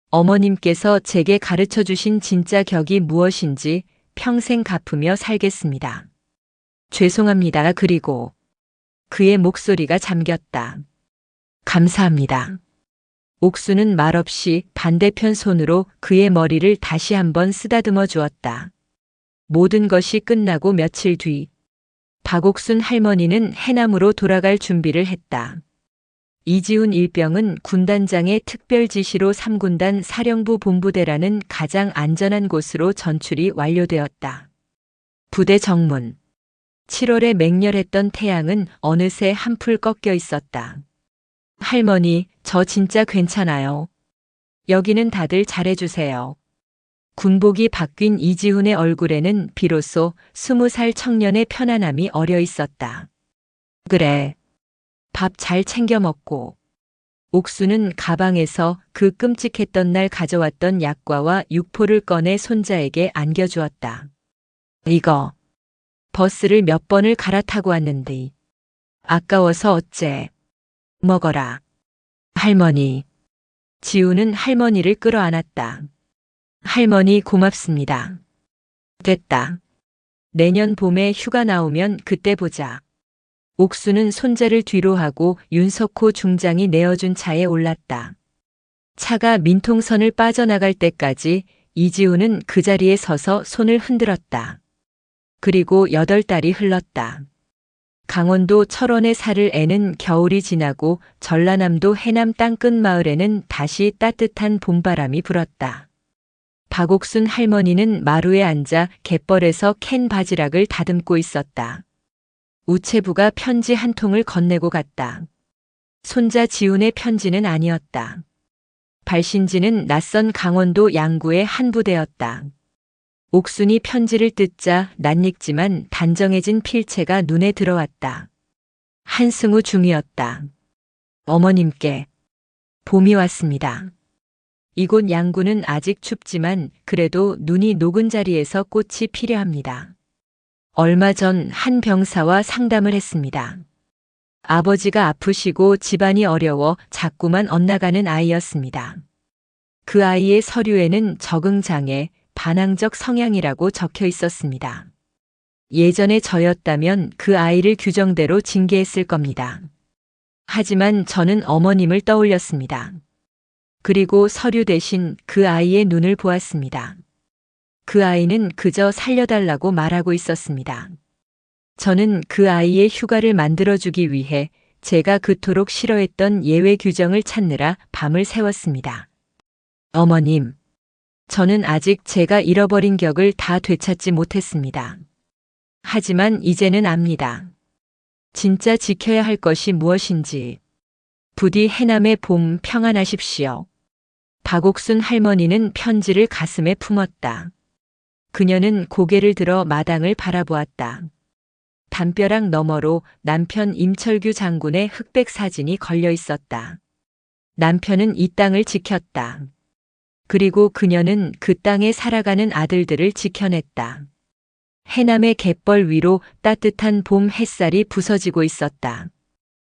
어머님께서 제게 가르쳐 주신 진짜 격이 무엇인지 평생 갚으며 살겠습니다. 죄송합니다. 그리고 그의 목소리가 잠겼다. 감사합니다. 옥수는 말없이 반대편 손으로 그의 머리를 다시 한번 쓰다듬어 주었다. 모든 것이 끝나고 며칠 뒤 박옥순 할머니는 해남으로 돌아갈 준비를 했다. 이지훈 일병은 군단장의 특별 지시로 3군단 사령부 본부대라는 가장 안전한 곳으로 전출이 완료되었다. 부대 정문. 7월에 맹렬했던 태양은 어느새 한풀 꺾여 있었다. 할머니, 저 진짜 괜찮아요. 여기는 다들 잘해주세요. 군복이 바뀐 이지훈의 얼굴에는 비로소 20살 청년의 편안함이 어려 있었다. 그래. 밥 잘 챙겨 먹고. 옥수는 가방에서 그 끔찍했던 날 가져왔던 약과와 육포를 꺼내 손자에게 안겨주었다. 이거. 버스를 몇 번을 갈아타고 왔는데. 아까워서 어째. 먹어라. 할머니. 지우는 할머니를 끌어안았다. 할머니 고맙습니다. 됐다. 내년 봄에 휴가 나오면 그때 보자. 옥수는 손자를 뒤로 하고 윤석호 중장이 내어준 차에 올랐다. 차가 민통선을 빠져나갈 때까지 이지우는 그 자리에 서서 손을 흔들었다. 그리고 8달이 흘렀다. 강원도 철원의 살을 애는 겨울이 지나고 전라남도 해남 땅끝 마을에는 다시 따뜻한 봄바람이 불었다. 박옥순 할머니는 마루에 앉아 갯벌에서 캔 바지락을 다듬고 있었다. 우체부가 편지 한 통을 건네고 갔다. 손자 지훈의 편지는 아니었다. 발신지는 낯선 강원도 양구의 한 부대였다. 옥순이 편지를 뜯자 낯익지만 단정해진 필체가 눈에 들어왔다. 한승우 중이었다. 어머님께 봄이 왔습니다. 이곳 양구는 아직 춥지만 그래도 눈이 녹은 자리에서 꽃이 필요합니다. 얼마 전 한 병사와 상담을 했습니다. 아버지가 아프시고 집안이 어려워 자꾸만 엇나가는 아이였습니다. 그 아이의 서류에는 적응장애, 반항적 성향이라고 적혀 있었습니다. 예전에 저였다면 그 아이를 규정대로 징계했을 겁니다. 하지만 저는 어머님을 떠올렸습니다. 그리고 서류 대신 그 아이의 눈을 보았습니다. 그 아이는 그저 살려달라고 말하고 있었습니다. 저는 그 아이의 휴가를 만들어주기 위해 제가 그토록 싫어했던 예외 규정을 찾느라 밤을 새웠습니다. 어머님, 저는 아직 제가 잃어버린 격을 다 되찾지 못했습니다. 하지만 이제는 압니다. 진짜 지켜야 할 것이 무엇인지. 부디 해남의 봄 평안하십시오. 박옥순 할머니는 편지를 가슴에 품었다. 그녀는 고개를 들어 마당을 바라보았다. 담벼락 너머로 남편 임철규 장군의 흑백 사진이 걸려 있었다. 남편은 이 땅을 지켰다. 그리고 그녀는 그 땅에 살아가는 아들들을 지켜냈다. 해남의 갯벌 위로 따뜻한 봄 햇살이 부서지고 있었다.